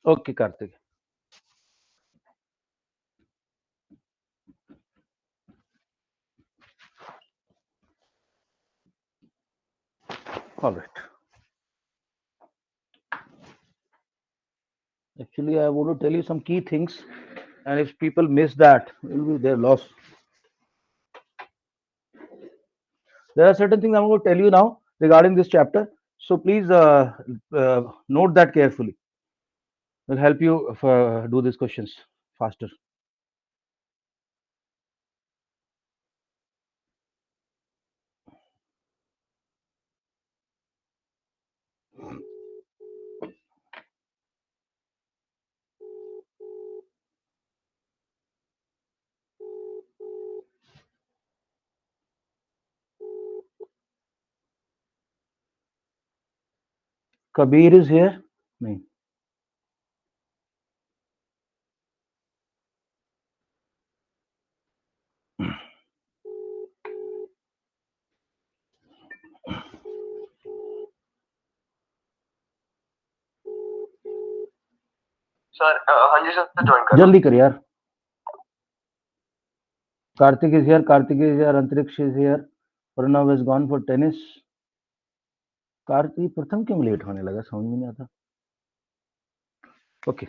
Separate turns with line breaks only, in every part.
Okay, Karthik. All right. Actually, I want to tell you some key things, and if people miss that, it will be their loss. There are certain things I'm going to tell you now regarding this chapter. So please note that carefully. Will help you do these questions faster. Kabir is here. No.
Sir हाँ जी sir join कर
जल्दी कर यार. Karthik is here. Karthik is here. Antariksh is here. Pranav has gone for tennis. Kartik प्रथम क्यों late होने लगा समझ में नहीं आता. Okay.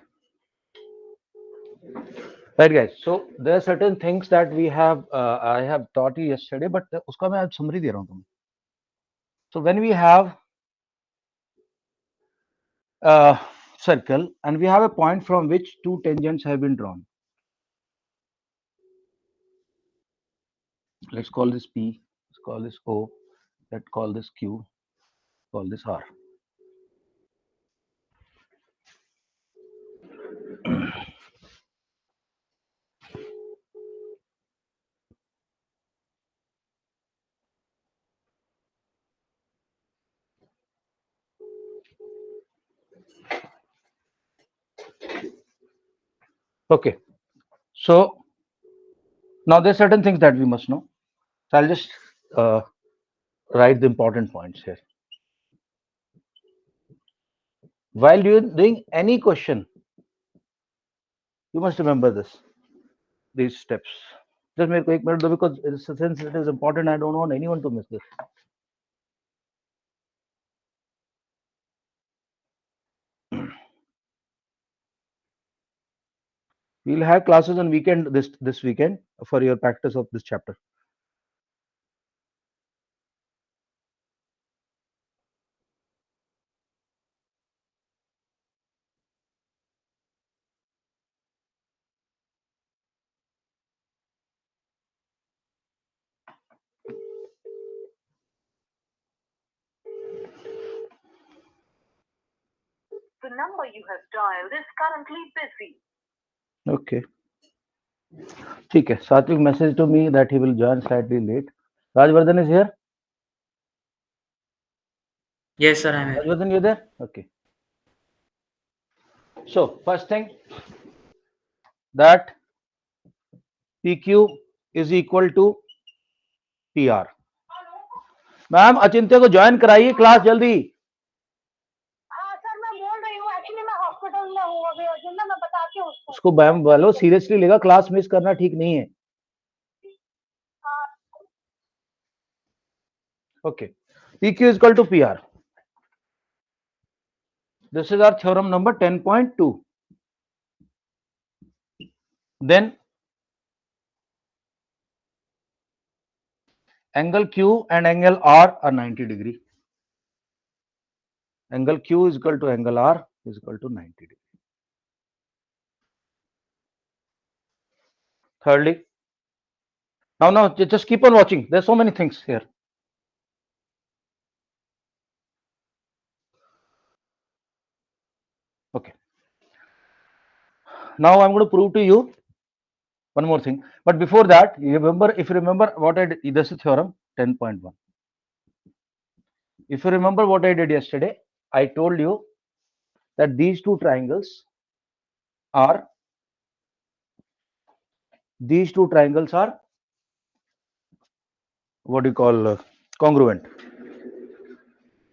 Right guys, so there are certain things that we have I have taught you yesterday, but उसका मैं आज summary दे रहा हूँ तुम्हें. So when we have a circle and we have a point from which two tangents have been drawn. Let's call this P, let's call this O, let's call this Q, call this R. Okay, so now there are certain things that we must know. So I'll just write the important points here. While you're doing any question, you must remember these steps. Just make एक minute because since it is important, I don't want anyone to miss this. We'll have classes on weekend this weekend for your practice of this chapter.
The number you have dialed is currently busy.
Okay. ठीक है. Satvik message to me that he will join slightly late. Rajvardhan is here.
Yes, sir, I'm here.
Rajvardhan, you there? Okay. So first thing that PQ is equal to PR. Ma'am Achintya को join कराइए class जल्दी.
हाँ sir मैं बोल रही हूँ actually मैं hospital में हूँ अभी अर्जुन मैं बताती हूँ उसको.
उसको मैम बोलो सीरियसली लेगा, क्लास मिस करना ठीक नहीं है. Okay. PQ is equal to PR. This is our theorem number 10.2. Then angle Q and angle R are 90 degree. Angle Q is equal to angle R is equal to 90 degree. Thirdly, now just keep on watching. There's so many things here. Okay. Now I'm going to prove to you one more thing. But before that, if you remember what I did, this is theorem 10.1. If you remember what I did yesterday, I told you that these two triangles are what do you call congruent,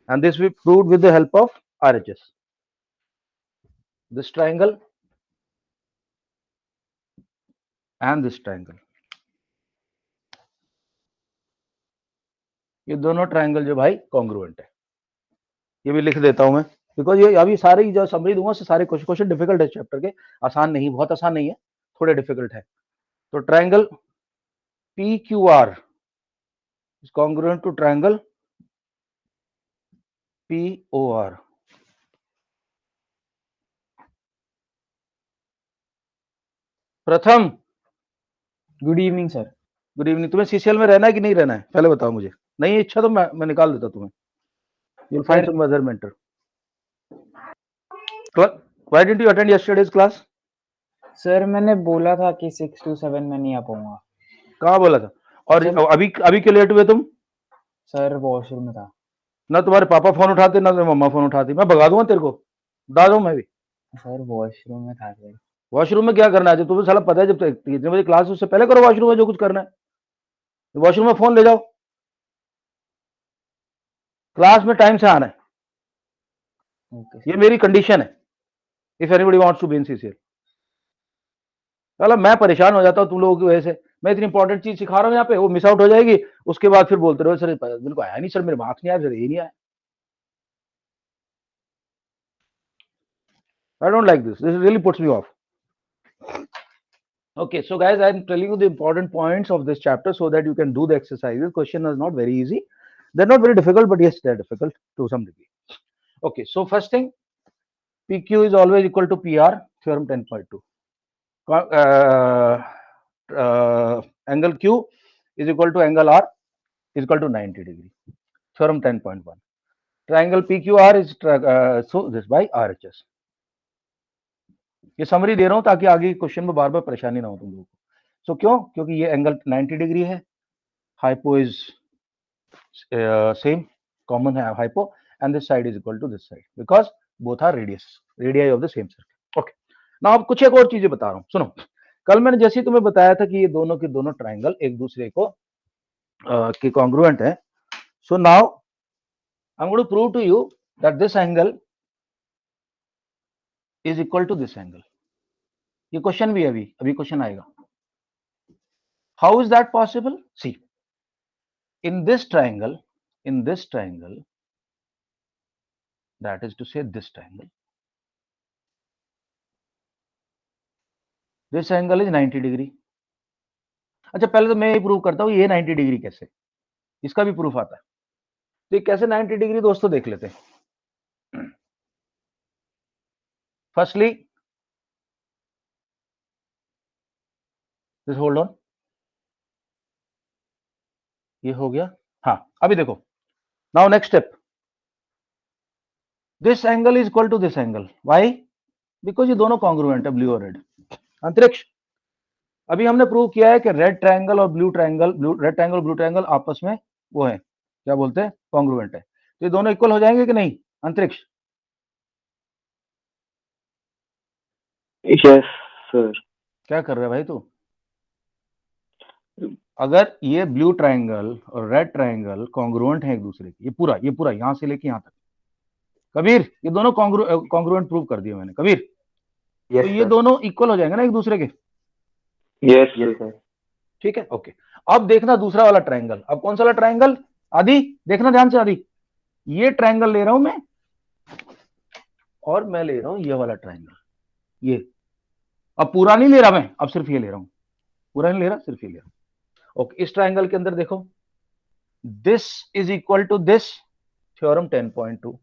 and this we proved with the help of RHS. this triangle and this triangle, ये दोनों triangle जो भाई congruent है, ये भी लिख देता हूं मैं, बिकॉज ये अभी सारे जो समरी दूंगा सारे क्वेश्चन डिफिकल्ट है चैप्टर के, आसान नहीं, बहुत आसान नहीं है, थोड़े डिफिकल्ट है। तो triangle P Q R is congruent to triangle P O R. Pratham,
good evening sir.
Good evening. तुम्हें सीसीएल में रहना है कि नहीं रहना है, पहले बताओ मुझे। नहीं इच्छा तो मैं निकाल देता तुम्हें, you will find some other mentor. Why didn't you attend yesterday's class?
Sir मैंने बोला था कि 6 to 7 में नहीं आ पाऊंगा।
कहाँ बोला था? और
सर-
अभी क्यों लेट हुए तुम?
सर वॉशरूम में था।
ना तुम्हारे पापा फोन उठाते ना तुम्हारी मम्मा फोन उठाती, मैं भगा दूंगा तेरे को, बता दूं मैं भी।
सर वॉशरूम में था सर।
वॉशरूम में क्या करना है? तुम्हें साला पता है जब तक कितने बजे क्लास उससे पहले करो वॉशरूम में जो कुछ करना है। वॉशरूम में फोन ले जाओ, क्लास में टाइम से आना है,
ओके
ये मेरी कंडीशन है। If anybody wants to be in CCL. साला मैं परेशान हो जाता हूँ तुम लोगों की वजह से, मैं इतनी इंपॉर्टेंट चीज सिखा रहा हूँ यहाँ पे, वो मिस आउट हो जाएगी, उसके बाद फिर बोलते रहो सर मेरे को आया नहीं, सर मेरे मार्क्स नहीं आया, सर ये नहीं आया। I don't like this. This really puts me off. Okay, so guys, I'm telling you the important points of this chapter so that you can do the exercises. Question is not very easy. They're not very difficult, but yes, they're difficult to some degree. Okay, so first thing, PQ is always equal to PR, theorem 10.2. Angle Q is equal to angle R is equal to 90 degree. Theorem 10.1. Triangle PQR is so this by RHS. ये summary दे रहा हूं ताकि आगे question में बार बार परेशानी ना हो तुम लोगों को। सो क्यों? क्योंकि ये एंगल 90 डिग्री है, हाइपो इज सेम, कॉमन है hypo, and this side is equal to this side because both are radius of the same circle. Okay, now अब कुछ एक और चीजें बता रहा हूं, सुनो। कल मैंने जैसे ही तुम्हें बताया था कि ये दोनों के दोनों ट्राइंगल एक दूसरे को के कॉन्ग्रुएंट है, so now I am going to prove to you that this angle is equal to this angle. ये क्वेश्चन भी है, अभी क्वेश्चन आएगा। How is that possible? See, in this triangle, that is to say this triangle, this angle is 90 degree. अच्छा पहले तो मैं ये प्रूव करता हूं ये 90 डिग्री कैसे, इसका भी प्रूफ आता है। तो ये कैसे 90 डिग्री दोस्तों देख लेते हैं। फर्स्टली दिस होल्ड ऑन, ये हो गया। हाँ अभी देखो, now next step, this angle is equal to this angle. Why? Because ये दोनों कॉन्ग्रुएंट है, ब्लू और रेड। अंतरिक्ष, अभी हमने प्रूव किया है कि रेड ट्रायंगल और ब्लू ट्रायंगल, रेड ट्रायंगल और ब्लू ट्रायंगल आपस में वो है, क्या बोलते हैं, कॉन्ग्रुएंट है। तो ये दोनों इक्वल हो जाएंगे कि नहीं अंतरिक्ष?
Yes sir.
क्या कर रहा है भाई तू? अगर ये ब्लू ट्रायंगल और रेड ट्रायंगल कॉन्ग्रुएंट है एक दूसरे के, ये पूरा यहां से लेके यहां तक, कबीर ये दोनों कॉन्ग्रुएंट प्रूव कर दिए मैंने, कबीर।
यस
तो ये दोनों इक्वल हो जाएंगे ना एक दूसरे के।
Yes sir.
ठीक है, ओके। अब देखना दूसरा वाला ट्रायंगल, अब कौन सा वाला ट्रायंगल? आदि देखना ध्यान से, आदि ये ट्रायंगल ले रहा हूं मैं, और मैं ले रहा हूं ये वाला ट्रायंगल, ये। अब पूरा नहीं ले रहा मैं, अब सिर्फ ये ले रहा हूं, पूरा नहीं ले रहा, सिर्फ ये ले रहा हूं। ओके, इस ट्रायंगल के अंदर देखो, this is equal to this, theorem 10.2।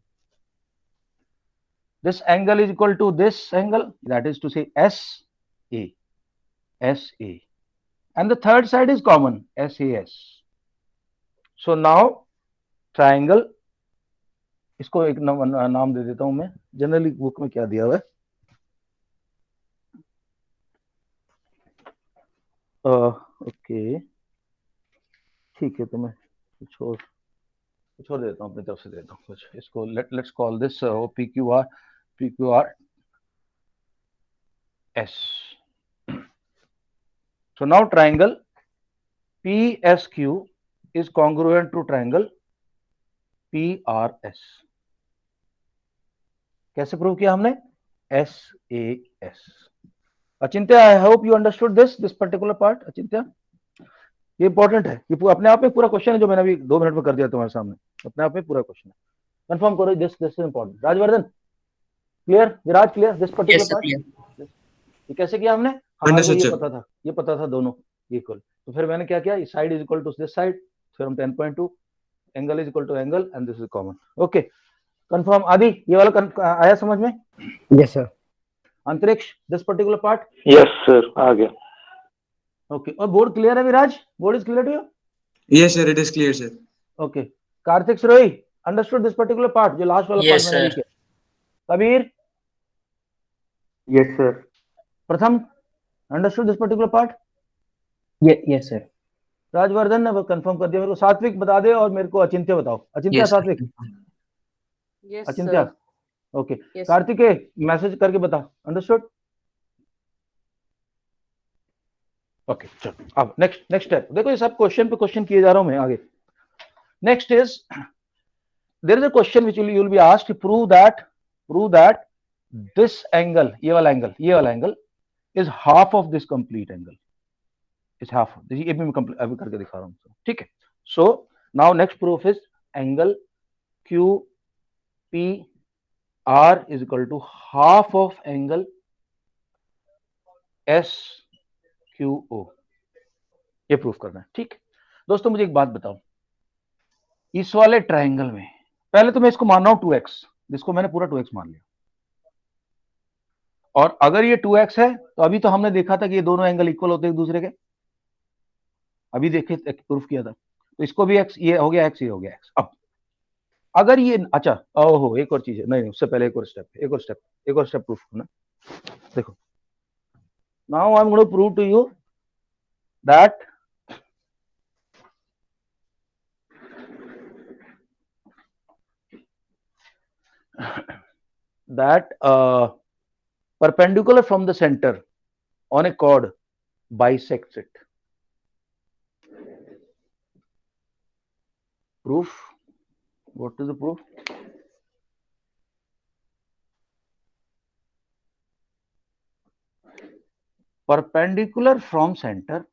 This angle is equal to this angle, that is to say SA, SA, and the third side is common, SAS. So now triangle, इसको एक नाम दे देता हूं मैं, जनरली बुक में क्या दिया हुआ है, ओके ठीक है, तो मैं कुछ और देता हूं, अपनी तरफ से देता हूं कुछ, इसको let's call this PQR S. So now triangle PSQ is congruent to triangle PRS. कैसे प्रूव किया हमने? SAS. Achintya, I hope you understood this particular part. Achintya, ये इंपॉर्टेंट है, ये अपने आप में पूरा क्वेश्चन है जो मैंने अभी 2 मिनट में कर दिया तुम्हारे सामने, अपने आप में पूरा क्वेश्चन है. कंफर्म करो, this is important. Rajvardhan, clear? Viraj, clear this particular part? ये कैसे किया हमने? हमारे को ये पता था दोनों इक्वल, तो फिर मैंने क्या किया, side is equal to this side, फिर हम 10.2, angle is equal to angle, and this is common. Okay, confirm. Aadi, ये वाला आया समझ में?
Yes sir.
Antariksh, this particular part?
Yes, sir. आ गया.
ओके, और बोर्ड क्लियर है Viraj? Board is clear to you?
Yes, sir. It is clear, sir.
Okay. Kartik, Sarohi, understood this particular part, जो लास्ट वाला पार्ट मैंने लिखा? कबीर?
Yes, sir.
प्रथम, understood this particular part?
Yes sir.
Rajvardhan ने कंफर्म कर दिया मेरे को. सात्विक बता दे, और मेरे को अचिंत्य बताओ. अचिंत्य, सात्विक, अचिंत्य. ओके. कार्तिकेय, मैसेज करके बता. अंडरस्टूड? ओके, चलो अब नेक्स्ट स्टेप देखो. ये सब क्वेश्चन पे क्वेश्चन किए जा रहा हूं मैं आगे. Next is, there is a question which you will be asked to prove that this angle, ये वाला angle is half of this complete angle, is half. ये भी मैं अभी करके दिखा रहा हूं. ठीक है. So now next proof is angle QPR is equal to half of angle SQO. ये प्रूफ करना है. ठीक. दोस्तों मुझे एक बात बताओ, इस वाले ट्रायंगल में पहले तो मैं इसको मान रहा हूं 2x, जिसको मैंने पूरा 2x मान लिया, और अगर ये 2x है तो अभी तो हमने देखा था कि ये दोनों एंगल इक्वल होते हैं एक दूसरे के, अभी देखे प्रूफ किया था. तो इसको भी x, ये हो गया x, ये हो गया x. अब अगर ये, अच्छा ओहो, एक और चीज है. नहीं, उससे पहले एक और स्टेप प्रूफ करना. देखो, now I am going to prove to you that perpendicular from the center on a chord bisects it. Proof. What is the proof? Perpendicular from center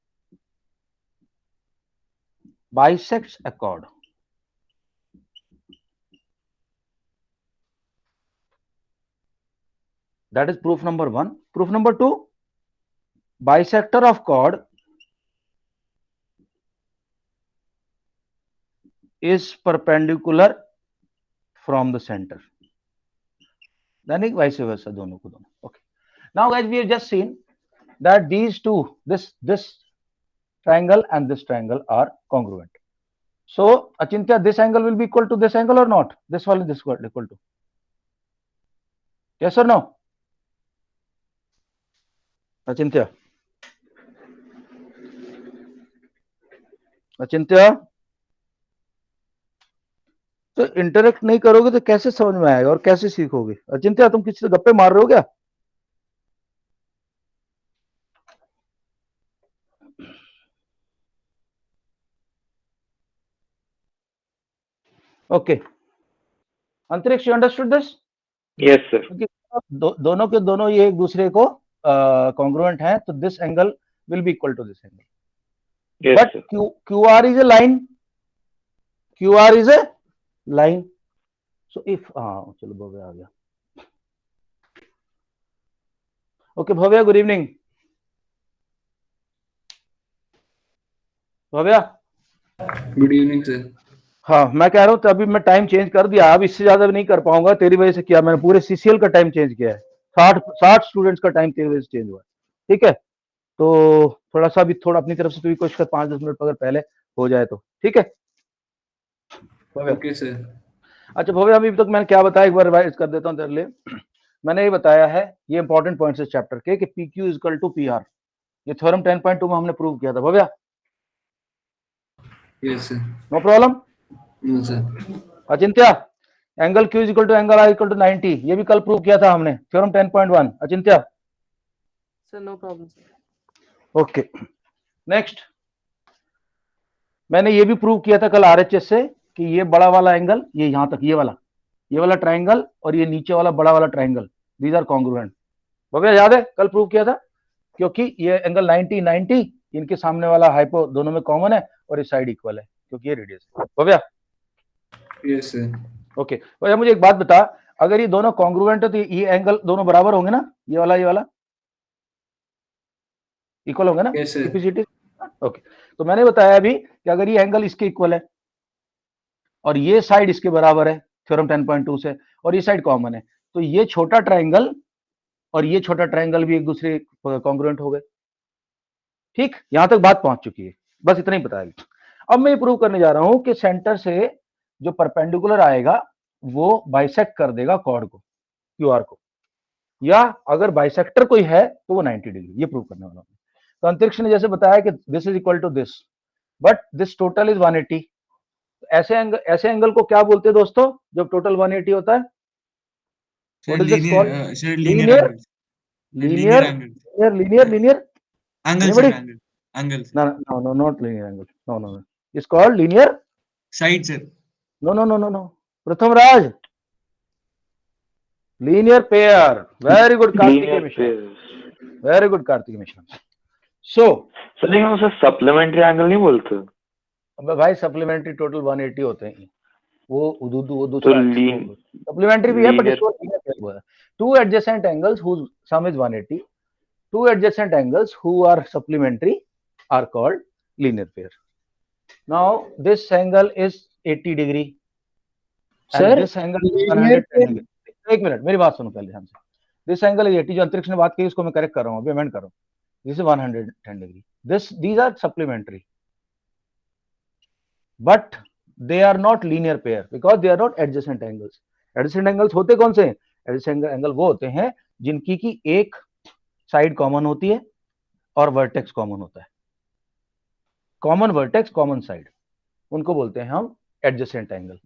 bisects a chord. That is proof number 1. Proof number 2, bisector of chord is perpendicular from the center. Then vice versa, दोनों को दोनों. Okay. Now guys, we have just seen that these two, this triangle and this triangle are congruent. So Achintya, this angle will be equal to this angle or not? This one is this equal to? Yes or no? Achintya, तो interact नहीं करोगे तो कैसे समझ में आएगा और कैसे सीखोगे? अचिंत्य, तुम किसी से गप्पे मार रहे हो क्या? ओके. अंतरिक्ष, you understood this?
Yes, sir.
दोनों के दोनों ये एक दूसरे को कॉन्ग्रुएंट हैं, तो this angle will be equal to this angle.
Yes,
but
sir.
QR is a line. QR is a line. So if चलो भव्य आ गया. ओके भव्य, गुड इवनिंग. भव्य,
Good evening, sir.
हाँ, मैं कह रहा हूँ तो अभी मैं टाइम चेंज कर दिया, अब इससे ज्यादा भी नहीं कर पाऊंगा. तेरी वजह से किया मैंने, पूरे CCL का टाइम चेंज किया है. 60 स्टूडेंट्स का टाइम तेरी वजह से चेंज हुआ है. ठीक है, तो थोड़ा सा भी अपनी तरफ से तू भी कोशिश कर, 5-10 मिनट अगर पहले हो जाए तो. ठीक है
Okay, sir.
अच्छा भव्य, अभी तक मैंने क्या बताया, एक बार रिवाइज कर देता हूँ तेरे लिए. मैंने ये बताया है, ये इंपॉर्टेंट पॉइंट्स इस चैप्टर के, कि PQ is equal to PR. ये थ्योरम 10.2 में हमने प्रूव किया था. Bhavya,
Yes, sir.
No problem.
No, sir.
Achintya, angle Q is equal to angle I equal to 90, ये भी कल प्रूव किया था हमने, थ्योरम 10.1. अचिंत्य,
Sir, no problem, sir.
Okay. Next, मैंने ये भी प्रूव किया था कल RHS से कि ये बड़ा वाला एंगल, ये यहां तक, ये वाला ट्रायंगल, और ये नीचे वाला बड़ा वाला triangle, these are congruent. Bhavya याद है कल प्रूव किया था, क्योंकि ये एंगल 90 90 इनके सामने वाला हाइपो दोनों में कॉमन है और इस साइड इक्वल है क्योंकि ये रेडियस है। Bhavya
Yes, sir.
ओके भैया मुझे एक बात बता, अगर ये दोनों कॉन्ग्रुएंट है तो ये एंगल दोनों बराबर होंगे ना, ये वाला इक्वल होंगे ना,
Yes, sir.
इक्विसिटी। ओके तो मैंने बताया अभी कि अगर ये एंगल इसके इक्वल है और ये साइड इसके बराबर है थ्योरम 10.2 से, और ये साइड कॉमन है, तो ये छोटा ट्रायंगल और ये छोटा ट्रायंगल भी एक दूसरे कॉन्ग्रुएंट हो गए। ठीक, यहां तक बात पहुंच चुकी है, बस इतना ही बताया। अब मैं ये प्रूव करने जा रहा हूं कि सेंटर से जो परपेंडिकुलर आएगा वो बाइसेक्ट कर देगा कॉर्ड को, क्यूआर को, या अगर बाइसेक्टर कोई है तो वो 90 डिग्री, ये प्रूव करने वाला हूं। तो अंतरिक्ष ने जैसे बताया कि this is equal to this, but this total is 180। ऐसे एंगल को क्या बोलते हैं दोस्तों जब टोटल 180 होता है?
Sir,
What is this
linear,
called?
sir,
Linear?
angles.
Linear,
Angles.
linear.
Angles, sir,
Anybody?
angles.
No, not linear angle. No. It's called linear.
Side, sir.
No. Pratham Raj. Linear pair. Very good, Kartikeya
linear
Mishra.
Pair.
Very good, Kartikeya Mishra. So,
sir लेकिन उसे supplementary angle नहीं बोलते।
अब भाई supplementary total 180 होते हैं, वो
तो
दूसरा सप्लीमेंट्री भी है, बट
linear-
इसको two adjacent angles whose sum is 180, two adjacent angles who are supplementary are called linear pair. Now this angle is 80 degree and
Sir,
this angle is
linear
110 degree. एक minute मेरी बात सुनो पहले ध्यान से। This angle is 80, जो अंतरिक्ष ने बात की उसको मैं करेक्ट कर रहा हूँ, अभी अमेंड कर रहा हूँ। This is 110 degree, these are supplementary, but they are not linear pair because they are not adjacent angles. Adjacent angles होते कौन से हैं? Adjacent angle वो होते हैं जिनकी की एक साइड कॉमन होती है और वर्टेक्स कॉमन होता है। कॉमन वर्टेक्स कॉमन साइड, उनको बोलते हैं हम एडजेसेंट एंगल,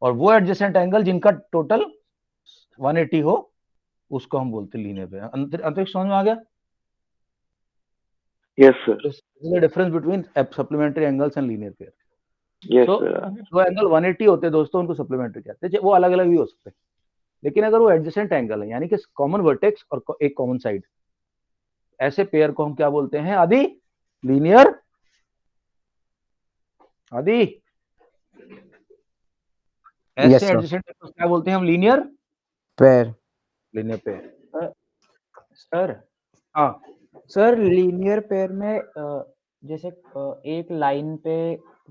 और वो एडजेसेंट एंगल जिनका टोटल 180 हो उसको हम बोलते हैं लीनियर पेयर। अंतरिक्ष समझ में आ गया?
Yes sir.
The difference between supplementary angles and linear pair.
Yes
So,
sir.
जो एंगल 180 होते हैं दोस्तों उनको सप्लीमेंट्री कहते हैं, वो अलग अलग भी हो सकते हैं, लेकिन अगर वो एडजेसेंट एंगल है यानी कि कॉमन वर्टेक्स और एक कॉमन साइड, ऐसे पेयर को हम क्या बोलते हैं? आदि लीनियर, आदि ऐसे एडजेसेंट एंगल क्या बोलते हैं हम? Linear
pair.
Linear pair.
Sir
हाँ
सर लीनियर पेयर में जैसे एक लाइन पे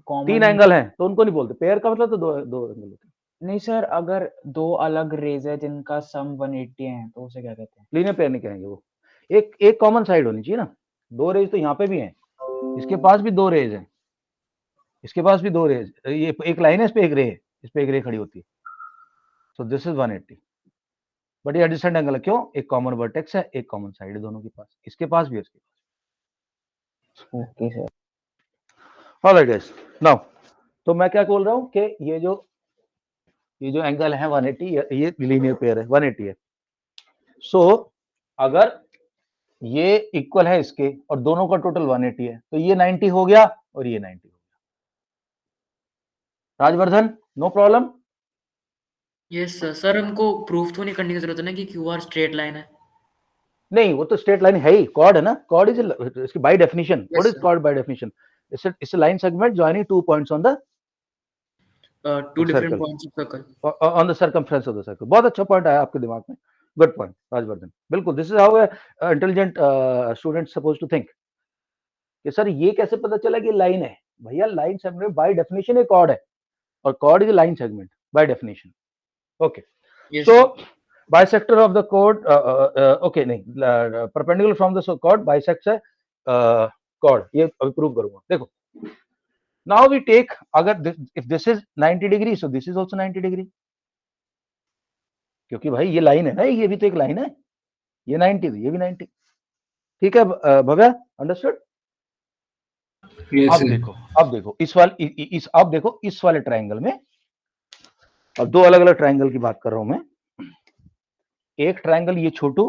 कॉमन
3 एंगल हैं तो उनको नहीं बोलते पेयर का, मतलब तो दो एंगल होते हैं।
नहीं सर, अगर दो अलग रेज है जिनका सम 180 है तो उसे क्या कहते हैं?
लीनियर पेयर नहीं कहेंगे वो। एक कॉमन साइड होनी चाहिए ना। दो रेज तो यहाँ पे भी हैं, इसके पास भी दो रेज हैं, इसके पास भी दो रेज, ये एक लाइन है, इस पे एक रे है, इस पे एक रे खड़ी होती है। सो दिस इज 180, बट ये एडजेसेंट एंगल है क्यों? एक कॉमन वर्टेक्स है, एक कॉमन साइड है दोनों के पास, इसके पास भी है, इसके पास।
Okay sir.
Alright guys, now तो मैं क्या बोल रहा हूँ कि ये जो एंगल है 180, ये लीनियर पेयर है, 180 है। सो अगर ये इक्वल है इसके और दोनों का टोटल 180 है तो ये 90 हो गया और ये 90 हो गया। Rajvardhan, no problem?
Yes sir. Sir हमको प्रूफ तो नहीं करने की जरूरत है ना कि क्यूआर स्ट्रेट लाइन है?
नहीं, वो तो स्ट्रेट लाइन है ही, कॉर्ड है ना, कॉर्ड इज इसकी by definition. What is chord by definition? It's a line segment joining two points on the
two different points of circle
on the circumference of the circle. बहुत अच्छा point आया आपके दिमाग में, good point Rajvardhan, बिल्कुल। This is how intelligent student suppose to think कि sir ये कैसे पता चला कि लाइन है? भैया लाइन सेगमेंट बाय डेफिनेशन एक कॉर्ड है, और chord is a line segment by definition. Okay, so bisector of the chord okay नहीं perpendicular from the chord bisects है chord, ये अभी प्रूव करूंगा। देखो, now we take, अगर if this is 90 degree so this is also 90 degree, क्योंकि भाई ये लाइन है ना, ये भी तो एक लाइन है, ये 90 ये भी 90। ठीक है भव्या, अंडरस्टूड?
Yes, sir.
अब देखो इस वाले ट्रायंगल में, अब दो अलग अलग ट्रायंगल की बात कर रहा हूं मैं। एक ट्रायंगल ये छोटू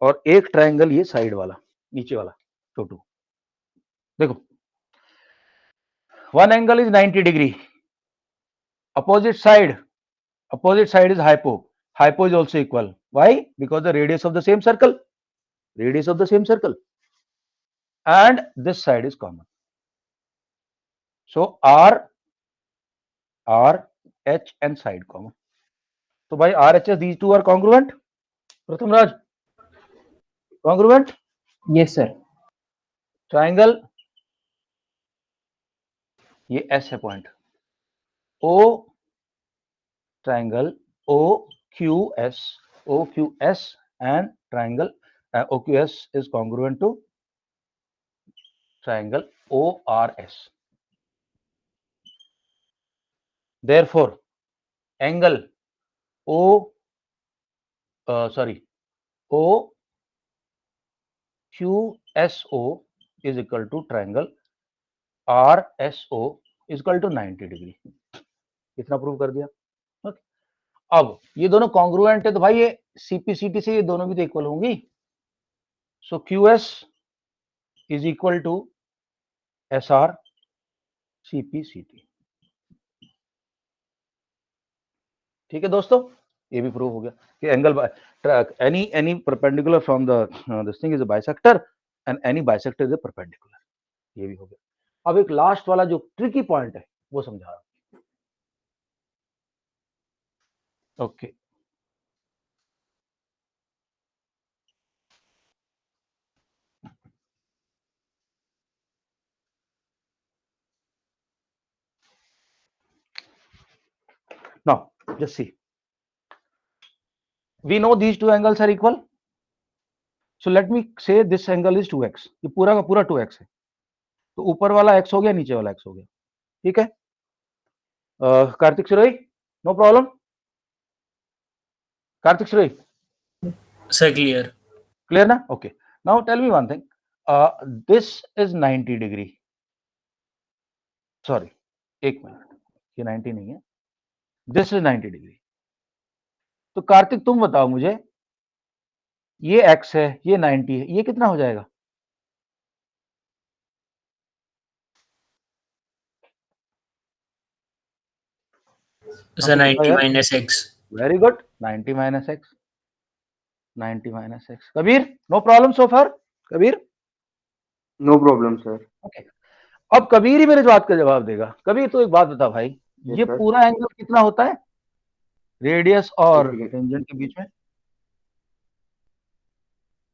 और एक ट्रायंगल ये साइड वाला, नीचे वाला छोटू। देखो, one angle is 90 degree, opposite side is hypo is also equal. Why? Because the radius of the same circle, and this side is common. So R, H and side common. So by RHS, these two are congruent. Pratham Raj, congruent.
Yes, sir.
Triangle, ये S है point. O triangle OQS and triangle OQS is congruent to triangle ORS. Therefore, angle OQSO is equal to triangle RSO is equal to 90 degree. इतना prove कर दिया. Okay. अब ये दोनों congruent है तो भाई ये CPCT से ये दोनों भी तो इक्वल होंगी. So QS is equal to SR CPCT. ठीक है दोस्तों, ये भी प्रूव हो गया कि angle any perpendicular from the this thing is a bisector and any bisector is a perpendicular. ये भी हो गया. अब एक लास्ट वाला जो ट्रिकी पॉइंट है वो समझा रहा हूं. Okay. Now, just see. We know these two angles are equal. So let me say this angle is 2x. ये पूरा का पूरा 2x है. तो ऊपर वाला x हो गया, नीचे वाला x हो गया. ठीक है. Kartik Surai, no problem. Kartik Surai,
Sir, clear.
Clear ना? Okay. Now tell me one thing. This is 90 degree. Sorry, एक मिनट, ये 90 नहीं है. This is 90 degree. तो कार्तिक तुम बताओ मुझे, ये x है, ये 90 है, ये कितना हो जाएगा?
Sir, 90 minus x.
Very good. 90 minus x. 90 minus x. Kabir, no problem so far. Kabir,
no problem sir.
Okay. अब कबीर ही मेरे बात का जवाब देगा. कबीर तो एक बात बता भाई, ये
sir.
पूरा एंगल कितना होता है रेडियस और
ठीक है.
टेंजेंट के बीच में?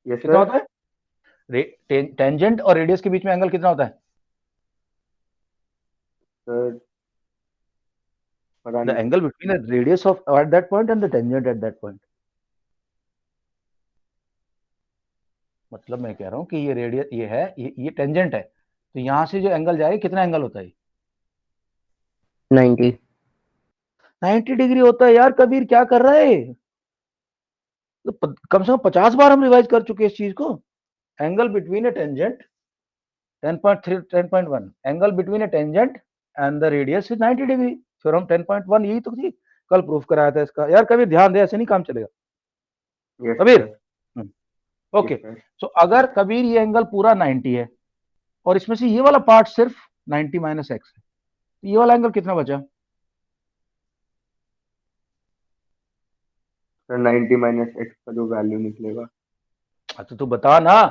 यस
कितना
सर.
होता है? टेंजेंट और रेडियस के बीच में एंगल कितना होता है?
सर पता
द
नहीं.
Angle between the radius of at that point and the tangent at that point. मतलब मैं कह रहा हूं कि ये रेडियस ये है, ये टेंजेंट है, तो यहां से जो एंगल जाएगा कितना एंगल होता है? 90 डिग्री होता है. यार कबीर क्या कर रहा है? तो कम से कम 50 बार हम रिवाइज कर चुके हैं इस चीज को. Angle between A tangent 10.3 10.1 angle between A tangent and the radius is 90 degree. फिर हम 10.1 यही तो थी, कल प्रूफ कराया था इसका. यार कबीर ध्यान दे, ऐसे नहीं काम चलेगा.
Yes,
Kabir,
sir.
Okay.
Yes, sir.
सो अगर कबीर ये एंगल पूरा 90 है और इसमें से ये वाला पार्ट सिर्फ 90 माइनस एक्स है, तो ये वाला एंगल कितना बचा?
सर 90 माइनस एक्स का जो वैल्यू निकलेगा.
अच्छा तू बता ना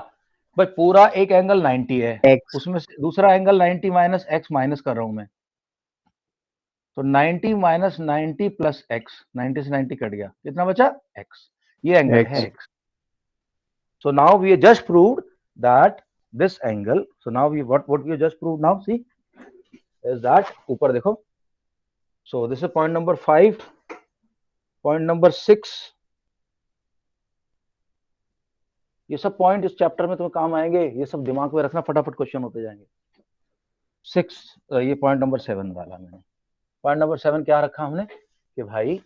भाई. पूरा एक एंगल 90 है,
X.
उसमें से दूसरा एंगल 90 माइनस एक्स माइनस कर रहा हूं मैं. तो 90 माइनस 90 प्लस एक्स, 90 से 90 कट गया, कितना बचा? एक्स. ये एंगल है x. So now we just proved that this angle. So now what we just proved now, see, is that ऊपर देखो. So this is point number 5, point number 6. ये सब पॉइंट इस चैप्टर में तुम्हें काम आएंगे, ये सब दिमाग में रखना, फटाफट क्वेश्चन होते जाएंगे. 6 ये पॉइंट नंबर 7 डाला मैंने. पॉइंट नंबर 7 क्या रखा हमने कि भाई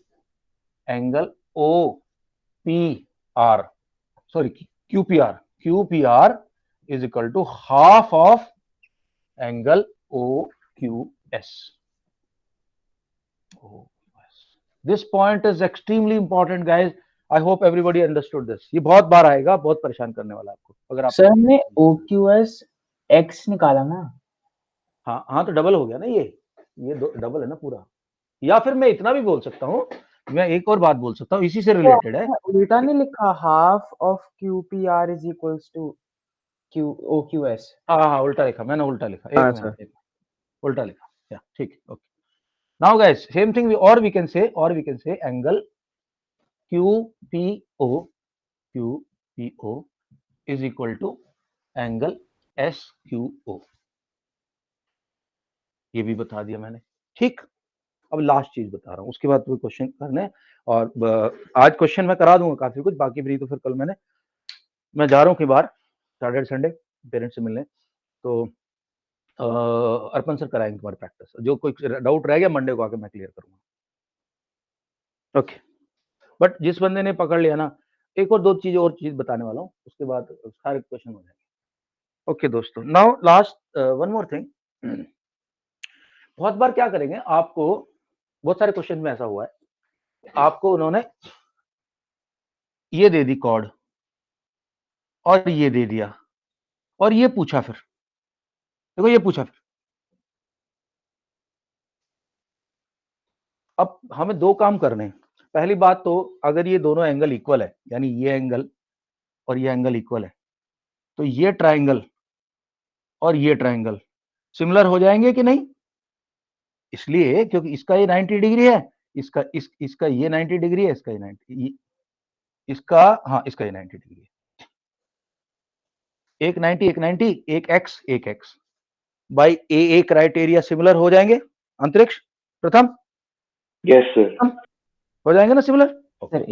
angle OPR, sorry QPR is equal to half of angle OQS. This point is extremely important, guys. I hope everybody understood this. ये बहुत बार आएगा, बहुत परेशान करने वाला आपको अगर आप.
सर हमने OQS x निकाला ना.
हाँ तो डबल हो गया ना. ये डबल है ना पूरा. या फिर मैं इतना भी बोल सकता हूँ मैं एक और बात बोल सकता हूँ, इसी से रिलेटेड है।
उल्टा नहीं लिखा, half of Q P R is equals to Q O Q S.
हाँ हाँ उल्टा लिखा, मैंने उल्टा लिखा, एक
हाँ,
मिनट,
सर।
एक उल्टा लिखा, या ठीक है, okay. Now guys same thing, और we can say angle QPO is equal to angle SQO, ये भी बता दिया मैंने, ठीक। अब लास्ट चीज बता रहा हूँ, उसके बाद कोई क्वेश्चन करने, और आज क्वेश्चन मैं करा दूंगा काफी कुछ, बाकी फ्री तो फिर कल मैं जा रहा हूँ कहीं बाहर, सैटरडे संडे पेरेंट्स से मिलने, तो अर्पण सर कराएंगे तुम्हारी प्रैक्टिस, जो कोई डाउट रह गया मंडे को आके मैं क्लियर करूंगा, ओके। बट जिस बंदे ने पकड़ लिया ना, एक और दो चीज बताने वाला हूँ, उसके बाद सारे क्वेश्चन हो जाएंगे। ओके दोस्तों, now last one more thing, बहुत बार क्या करेंगे, आपको बहुत सारे क्वेश्चन में ऐसा हुआ है, आपको उन्होंने ये दे दी कॉर्ड और ये दे दिया और ये पूछा, फिर देखो ये पूछा, फिर अब हमें दो काम करने हैं। पहली बात तो अगर ये दोनों एंगल इक्वल है, यानी ये एंगल और ये एंगल इक्वल है, तो ये ट्राइंगल और ये ट्राइंगल सिमिलर हो जाएंगे कि नहीं? इसलिए क्योंकि इसका ये 90 डिग्री है, इसका ये 90 डिग्री है, इसका ये 90, इसका, हाँ इसका ये 90 डिग्री है, एक 90 एक 90, एक x by A criteria similar हो जाएंगे अंतरिक्ष प्रथम?
Yes sir.
हो जाएंगे ना सिमिलर?
सर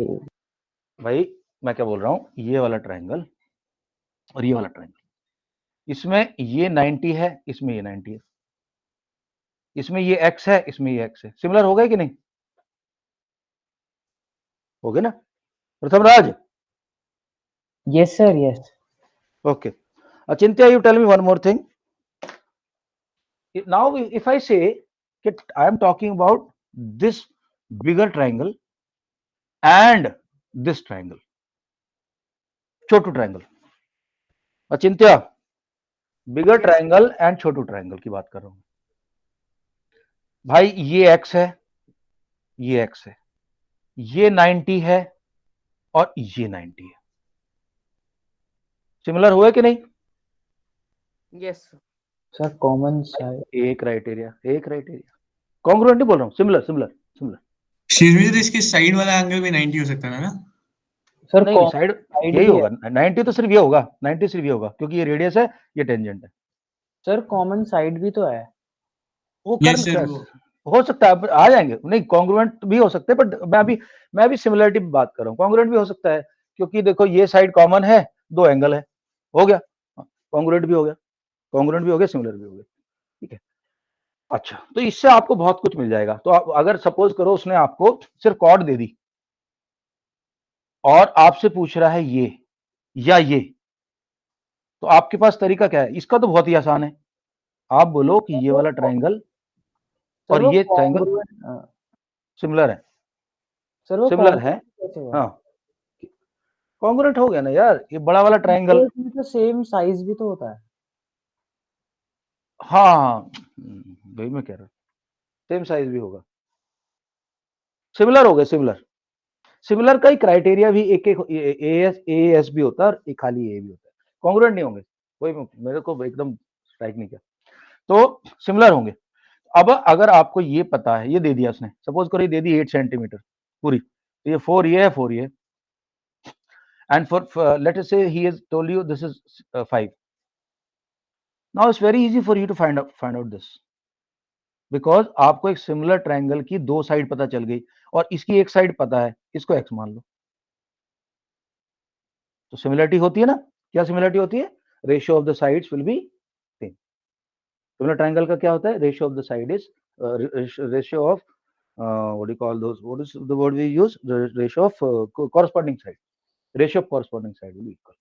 भाई मैं क्या बोल रहा हूँ, ये वाला ट्राइंगल और ये वाला ट्राइंगल, इसमें ये 90 है, इसमें ये 90 है, इसमें ये x है, इसमें ये x है, सिमिलर हो गए कि नहीं? हो गए ना Pratham Raj?
Yes sir, yes.
Okay. Achintya, you tell me one more thing. Now, if I say that I am talking about this bigger triangle and this triangle, Chhotu triangle. Achintya, bigger triangle and Chhotu triangle की बात कर रहा हूँ भाई। ये x है, ये x है, ये 90 है और ये 90 है, सिमिलर हुए कि नहीं?
Yes.
सर कॉमन साइड,
ए क्राइटेरिया कॉन्ग्रुएंट नहीं बोल रहा हूँ, सिमिलर।
एक्सक्यूज मी, तो इसके साइड वाला एंगल भी 90 हो सकता है ना?
सर
नहीं साइड
साइड
यही
भी
होगा, 90 तो सिर्फ ये होगा, 90 सिर्फ ये होगा क्योंकि ये रेडियस है, ये टेंजेंट है।
सर कॉमन साइड भी तो है।
वो कर
Yes, sir,
हो सकता है, आ जाएंगे, नहीं कॉन्ग्रुएंट भी हो सकते हैं, बट मैं अभी सिमिलरिटी की बात कर रहा हूँ, कॉन्ग्रुएंट भी हो सकता है क्योंकि देखो ये साइड कॉमन है, दो एंगल है, हो गया, कॉन्ग्रुएंट भी हो गया, सिमिलर भी हो गया, ठीक है। अच्छा, तो इससे आपको बहुत कुछ मिल जाएगा। तो अगर सपोज करो उसने आपको सिर्फ कॉर्ड दे दी और आपसे पूछ रहा है ये या ये, तो आपके पास तरीका क्या है? इसका तो बहुत ही आसान है, आप बोलो कि ये वाला ट्राइंगल और ये ट्राइंगल सिमिलर है,
सर वो
सिमिलर है,
कैसे हुआ?
हाँ कॉन्ग्रुएंट हो गया ना यार, ये बड़ा वाला ट्राइंगल,
इसमें तो सेम साइज भी तो होता है।
हाँ वही मैं कह रहा हूँ, सेम साइज भी होगा, सिमिलर हो गए, सिमिलर का ही क्राइटेरिया भी एक एएस भी होता है और एक खाली ए भी होता है, कॉन्ग्रुएंट नहीं होंगे, वही मेरे को एकदम स्ट्राइक नहीं किया, तो सिमिलर होंगे। अब अगर आपको ये पता है, ये दे दिया उसने, सपोज करो ये दे दी 8 सेंटीमीटर पूरी, तो ये 4 ये है, 4 ये, and for let us say he has told you this is 5. Now it's very easy for you to find out this, because आपको एक सिमिलर ट्रायंगल की दो साइड पता चल गई और इसकी एक साइड पता है, इसको x मान लो, तो सिमिलरिटी होती है ना? क्या सिमिलरिटी होती है? Ratio of the sides will be same. Similar triangle का क्या होता है? Ratio of the side is ratio of what do you call those, what is the word we use, the ratio of corresponding side, ratio of corresponding side will be equal.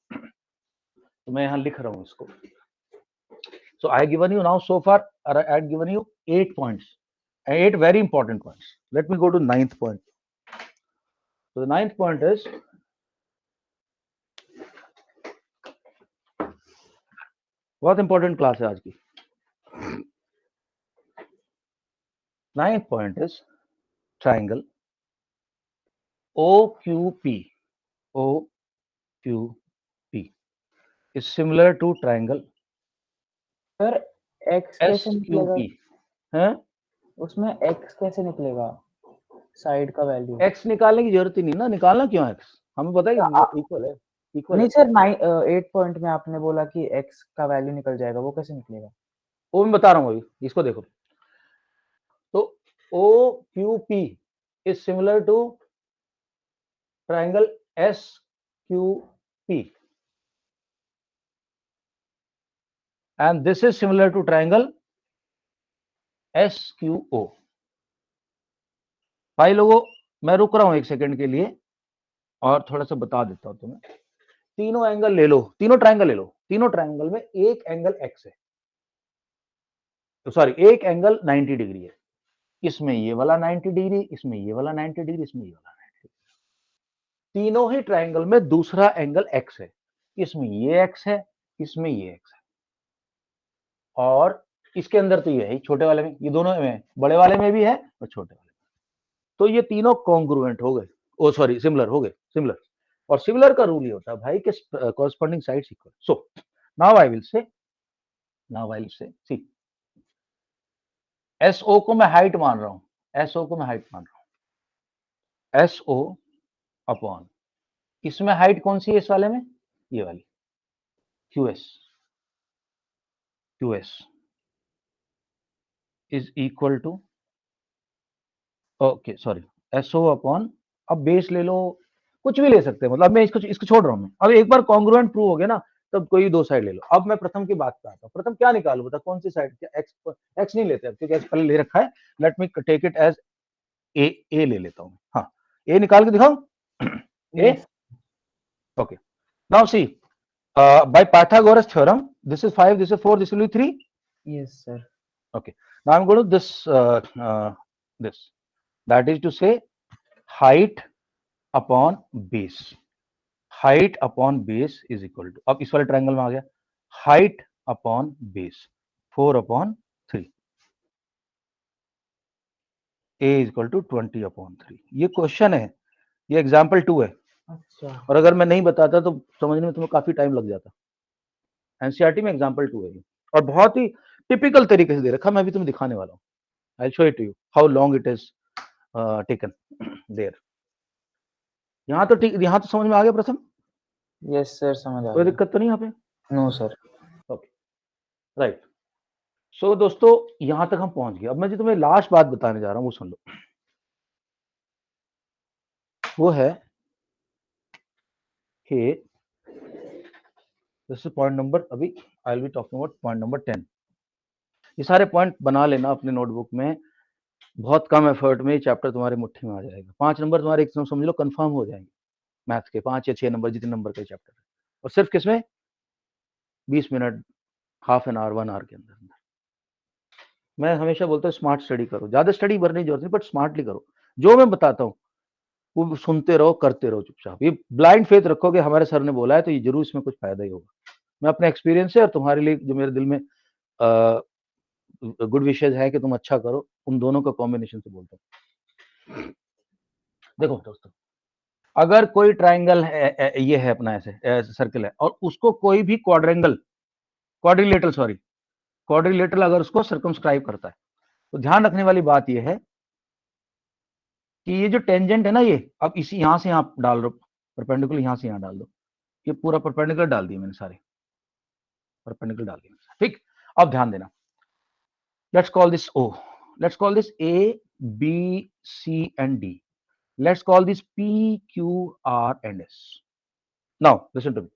तो मैं यहाँ लिख रहा हूँ इसको, so I given you now so far, I had given you 8 points, 8 very important points. Let me go to 9th point. So the 9th point is बहुत important class है आज की। 9th point is triangle OQP is similar to triangle
sir x कैसे निकलेगा?
SQP. हैं?
उसमें x कैसे निकलेगा साइड का वैल्यू?
x निकालने की जरूरत ही नहीं ना, निकालना क्यों x? हमें पता है कि इक्वल है, इक्वल
नहीं
है।
सर 8 पॉइंट में आपने बोला कि x का वैल्यू निकल जाएगा, वो कैसे निकलेगा?
वो मैं बता रहा हूँ अभी, इसको देखो। तो OQP is similar to triangle SQP and this is similar to triangle SQO. भाई लोगों, मैं रुक रहा हूं एक सेकंड के लिए और थोड़ा सा बता देता हूं तुम्हें। तीनों एंगल ले लो, तीनों ट्रायंगल ले लो, तीनों ट्रायंगल में एक एंगल x है, तो सॉरी एक एंगल 90 डिग्री है। इसमें ये वाला 90 डिग्री, इसमें ये वाला 90 डिग्री, इसमें ये वाला 90 डिग्री। तीनों ही ट्रायंगल में दूसरा एंगल x है, इसमें ये x है, इसमें ये x है, और इसके अंदर तो ये है छोटे वाले में, ये दोनों में, बड़े वाले में भी है और छोटे वाले में। तो ये तीनों कॉन्ग्रुएंट हो गए, ओ सॉरी सिमिलर हो गए, सिमिलर। और सिमिलर का रूल ये होता है भाई कि कॉरस्पॉन्डिंग साइड्स इक्वल। So now I will say see SO को मैं हाइट मान रहा हूं, SO को मैं हाइट मान रहा हूं, SO अपॉन, इसमें हाइट कौन सी है इस वाले में, ये वाली QS is equal to, okay sorry, SO upon, अब बेस ले लो, कुछ भी ले सकते हैं, मतलब मैं इसको छोड़ रहा हूं मैं। अब एक बार कॉन्ग्रुएंट प्रूव हो गया ना, तब कोई दो साइड ले लो। अब मैं प्रथम की बात कर रहा हूं, प्रथम क्या निकालू बता, कौन सी साइड? एक्स नहीं लेते क्योंकि एक्स पहले ले रखा है, let me take it as A ले लेता हूं। हाँ, ए निकाल के दिखाऊं? A, okay, now see by Pythagoras theorem, this is 5, this is 4, this will be 3.
Yes sir.
Okay, now I'm going to this that is to say height upon base, height upon base is equal to, अब इस वाले triangle में आ गया, height upon base 4 upon 3, a is equal to 20 upon 3। ये question है, ये example 2 है।
अच्छा,
और अगर मैं नहीं बताता तो समझने में तुम्हें काफी टाइम लग जाता। एनसीईआरटी में एग्जाम्पल 2 है ये, और बहुत ही टिपिकल तरीके से दे रखा, मैं भी तुम्हें दिखाने वाला हूँ। I show it to you how long it is taken there. यहाँ तो ठीक, यहाँ तो समझ में आ गया प्रथम?
यस सर समझ आ
कोई
गया।
दिक्कत तो नहीं यहाँ पे?
No sir.
Okay, right. So दोस्तों यहाँ तक हम पहुंच गए। अब मैं जो तुम्हें लास्ट बात बताने जा रहा हूँ वो सुन लो। वो है कि दिस इज पॉइंट नंबर, अभी I will be talking about point number 10। ये सारे पॉइंट बना लेना अपने नोटबुक में, बहुत कम एफर्ट में चैप्टर तुम्हारे मुट्ठी में आ जाएगा। 5 नंबर तुम्हारे एक समझ लो कंफर्म हो जाएंगे मैथ्स के, 5 या 6 नंबर जितने नंबर के चैप्टर है, और सिर्फ किसमें 20 minute, half an hour, 1 hour के अंदर अंदर। मैं हमेशा बोलता हूँ स्मार्ट स्टडी करो, ज्यादा स्टडी भरने की जरूरत नहीं, बट स्मार्टली करो। जो मैं बताता हूँ वो सुनते रहो, करते रहो चुपचाप। ये ब्लाइंड फेथ रखोगे हमारे सर ने बोला है तो ये जरूर इसमें कुछ फायदा ही होगा। मैं अपने एक्सपीरियंस से और तुम्हारे लिए जो मेरे दिल में गुड विशेज है कि तुम अच्छा करो, उन दोनों का कॉम्बिनेशन से बोलता हूँ। देखो दोस्तों, अगर कोई ट्राइंगल है, ये है अपना ऐसे सर्कल है, और उसको कोई भी क्वाड्रिलेटरल अगर उसको सर्कमस्क्राइब करता है, तो ध्यान रखने वाली बात ये है कि ये जो टेंजेंट है ना, ये अब इसी यहां से यहां डाल दो परपेंडिकुलर, यहां से यहां डाल दो, ये पूरा परपेंडिकुलर डाल दिया मैंने, सारे परपेंडिकुलर डाल दिया, ठीक। अब ध्यान देना, let's call this O, let's call this A, B, C and D, let's call this P, Q, R and S। Now listen to me,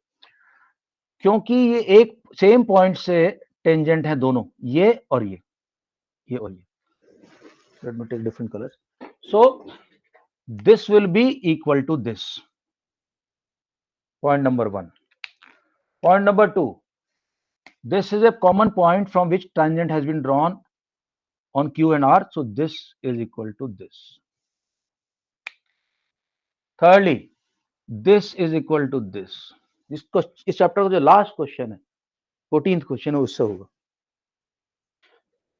क्योंकि ये एक सेम पॉइंट से टेंजेंट है दोनों, ये और ये और ये, let me take different colours, so this will be equal to this, point number 1। point number 2, this is a common point from which tangent has been drawn on Q and R, so this is equal to this। thirdly, this is equal to this। इसको, इस chapter का जो last question है, 14th question है, उससे होगा।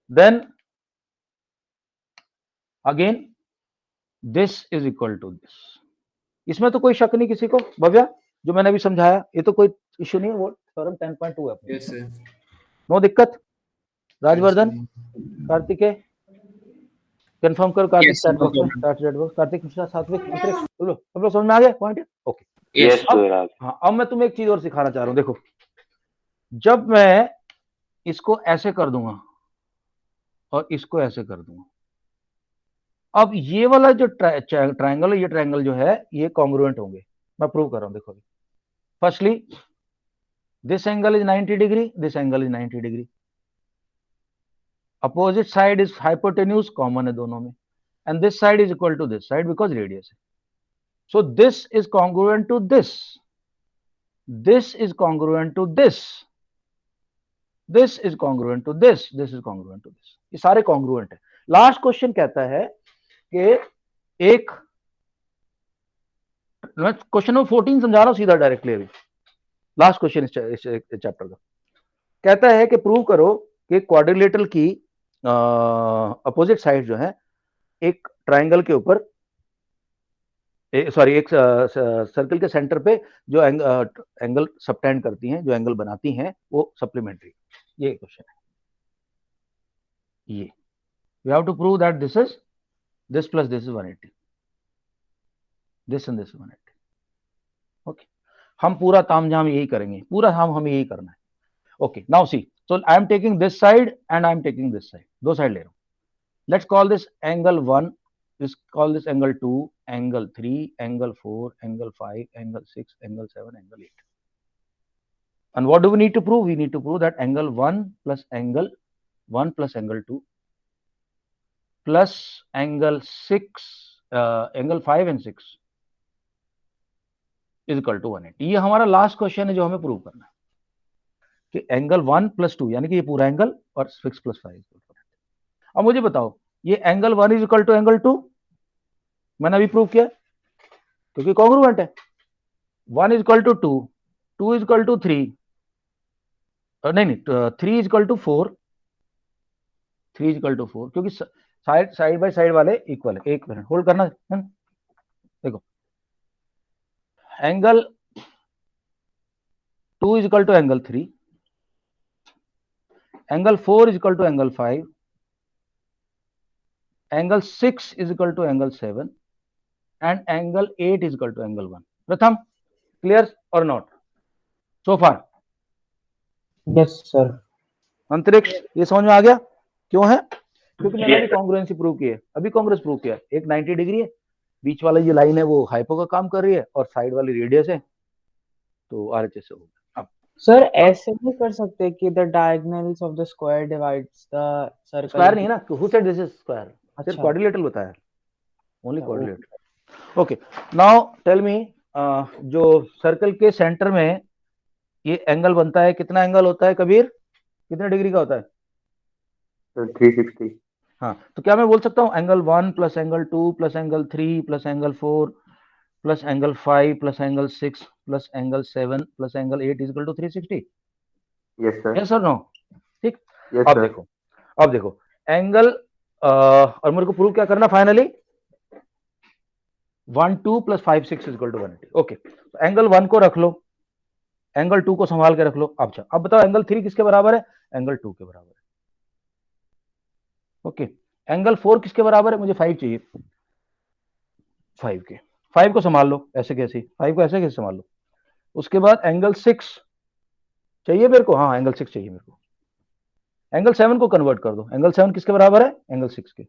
then again this is equal to this, इसमें तो कोई शक नहीं किसी को। भव्या, जो मैंने अभी समझाया ये तो कोई इश्यू नहीं है, वो थ्योरम 10.2 है अपनी,
यस सर।
नो दिक्कत। राजवर्धन, कार्तिकेय, कंफर्म करो Kartik
Yes,
chat
no
box में,
problem.
Chat box, Kartik Mishra, सात्विक, अंतरिक्ष, बोलो सब लोग समझ में आ गया पॉइंट? ओके।
यस
अब हाँ, अब मैं तुम्हें एक चीज और सिखाना चाह रहा हूँ। देखो, जब मैं इसको ऐसे कर दूंगा और इसको ऐसे कर दूंगा, अब ये वाला जो ट्रायंगल है, ये ट्रायंगल जो है ये कॉन्ग्रुएंट होंगे। मैं प्रूव कर रहा हूं, देखो अभी। Firstly this angle is 90 degree, this angle is 90 degree, opposite side is hypotenuse, common है दोनों में, and this side is equal to this side because radius है। So this is congruent to this, this is congruent to this, this is congruent to this, this is congruent to this, ये सारे congruent है। Last question कहता है कि एक, मैं question number 14 समझा रहा हूं सीधा डायरेक्टली अभी, लास्ट क्वेश्चन इस चैप्टर का। कहता है कि प्रूव करो कि क्वाड्रिलेटरल की अपोजिट साइड जो है एक ट्रायंगल के ऊपर, सॉरी एक सर्कल के सेंटर पे जो एंगल सबटेंड करती हैं, जो एंगल बनाती हैं, वो सप्लीमेंट्री। ये क्वेश्चन है, ये we have to prove that this is this plus this is 180, this and this 180। Okay, हम पूरा तामझाम यही करेंगे, पूरा हम यही करना है। Okay, now C, so I am taking this side and I am taking this side, दो साइड ले रहा हूं। Let's call this angle 1, let's call this angle 2, angle 3, angle 4, angle 5, angle 6, angle 7, angle 8. And what do we need to prove? We need to prove that angle 1 plus angle 2 plus angle 6, angle 5 and 6 is equal to 180. ये हमारा last question है जो हमें prove करना है कि angle 1 plus 2 यानी कि ये पूरा एंगल और 6 प्लस 5। अब मुझे बताओ, ये angle 1 is equal to angle 2, मैंने अभी प्रूव किया क्योंकि कॉन्ग्रुएंट है। 1 is equal to 2, 2 is equal to 3, नहीं 3 is equal to 4, 3 is equal to 4, क्योंकि साइड बाय साइड वाले इक्वल है। एक मिनट होल्ड करना है। देखो, angle 2 is equal to angle 3, angle 4 is equal to angle 5, angle 6 is equal to angle 7 and angle 8 is equal to angle 1. Pratham, clear or not so far?
Yes sir.
अंतरिक्ष, ये समझ में आ गया क्यों है? क्योंकि मैंने अभी कॉन्ग्रुएंसी प्रूव की है, अभी कांग्रेस प्रूव किया है। एक 90 डिग्री है, बीच वाला ये लाइन है वो हाइपो का काम कर रही है और साइड वाली रेडियस है, तो आरएचएस से होगा। अब
सर ऐसे नहीं कर सकते कि the diagonals of the square divides the circle?
Square नहीं है ना, who said this is square, सिर्फ
अच्छा,
क्वाड्रिलेटरल बताया, only quadrilateral. Okay, now tell me, जो सर्कल के सेंटर में ये एंगल बनता है, कितना एंगल होता है कबीर, कितने डिग्री का होता है?
तो 360।
हाँ, तो क्या मैं बोल सकता हूँ angle 1 plus angle 2 plus angle 3 plus angle 4 plus angle 5 plus angle 6 plus angle 7 plus angle 8 is equal to 360?
Yes sir.
Yes और नो? ठीक,
यस
अब
सर।
देखो, अब देखो एंगल, और मेरे को प्रूव क्या करना finally, 1 2 plus 5 6 is equal to 180। Okay, तो एंगल 1 को रख लो, एंगल 2 को संभाल के रख लो। अब बताओ एंगल 3 किसके बराबर है? एंगल 2 के बराबर है। ओके, एंगल 4 किसके बराबर है? मुझे 5 चाहिए, 5 के, 5 को संभाल लो, ऐसे कैसे, 5 को ऐसे कैसे संभाल लो। उसके बाद एंगल 6 चाहिए मेरे को, हाँ एंगल 6 चाहिए मेरे को। एंगल 7 को कन्वर्ट कर दो, एंगल 7 किसके बराबर है? एंगल 6 के।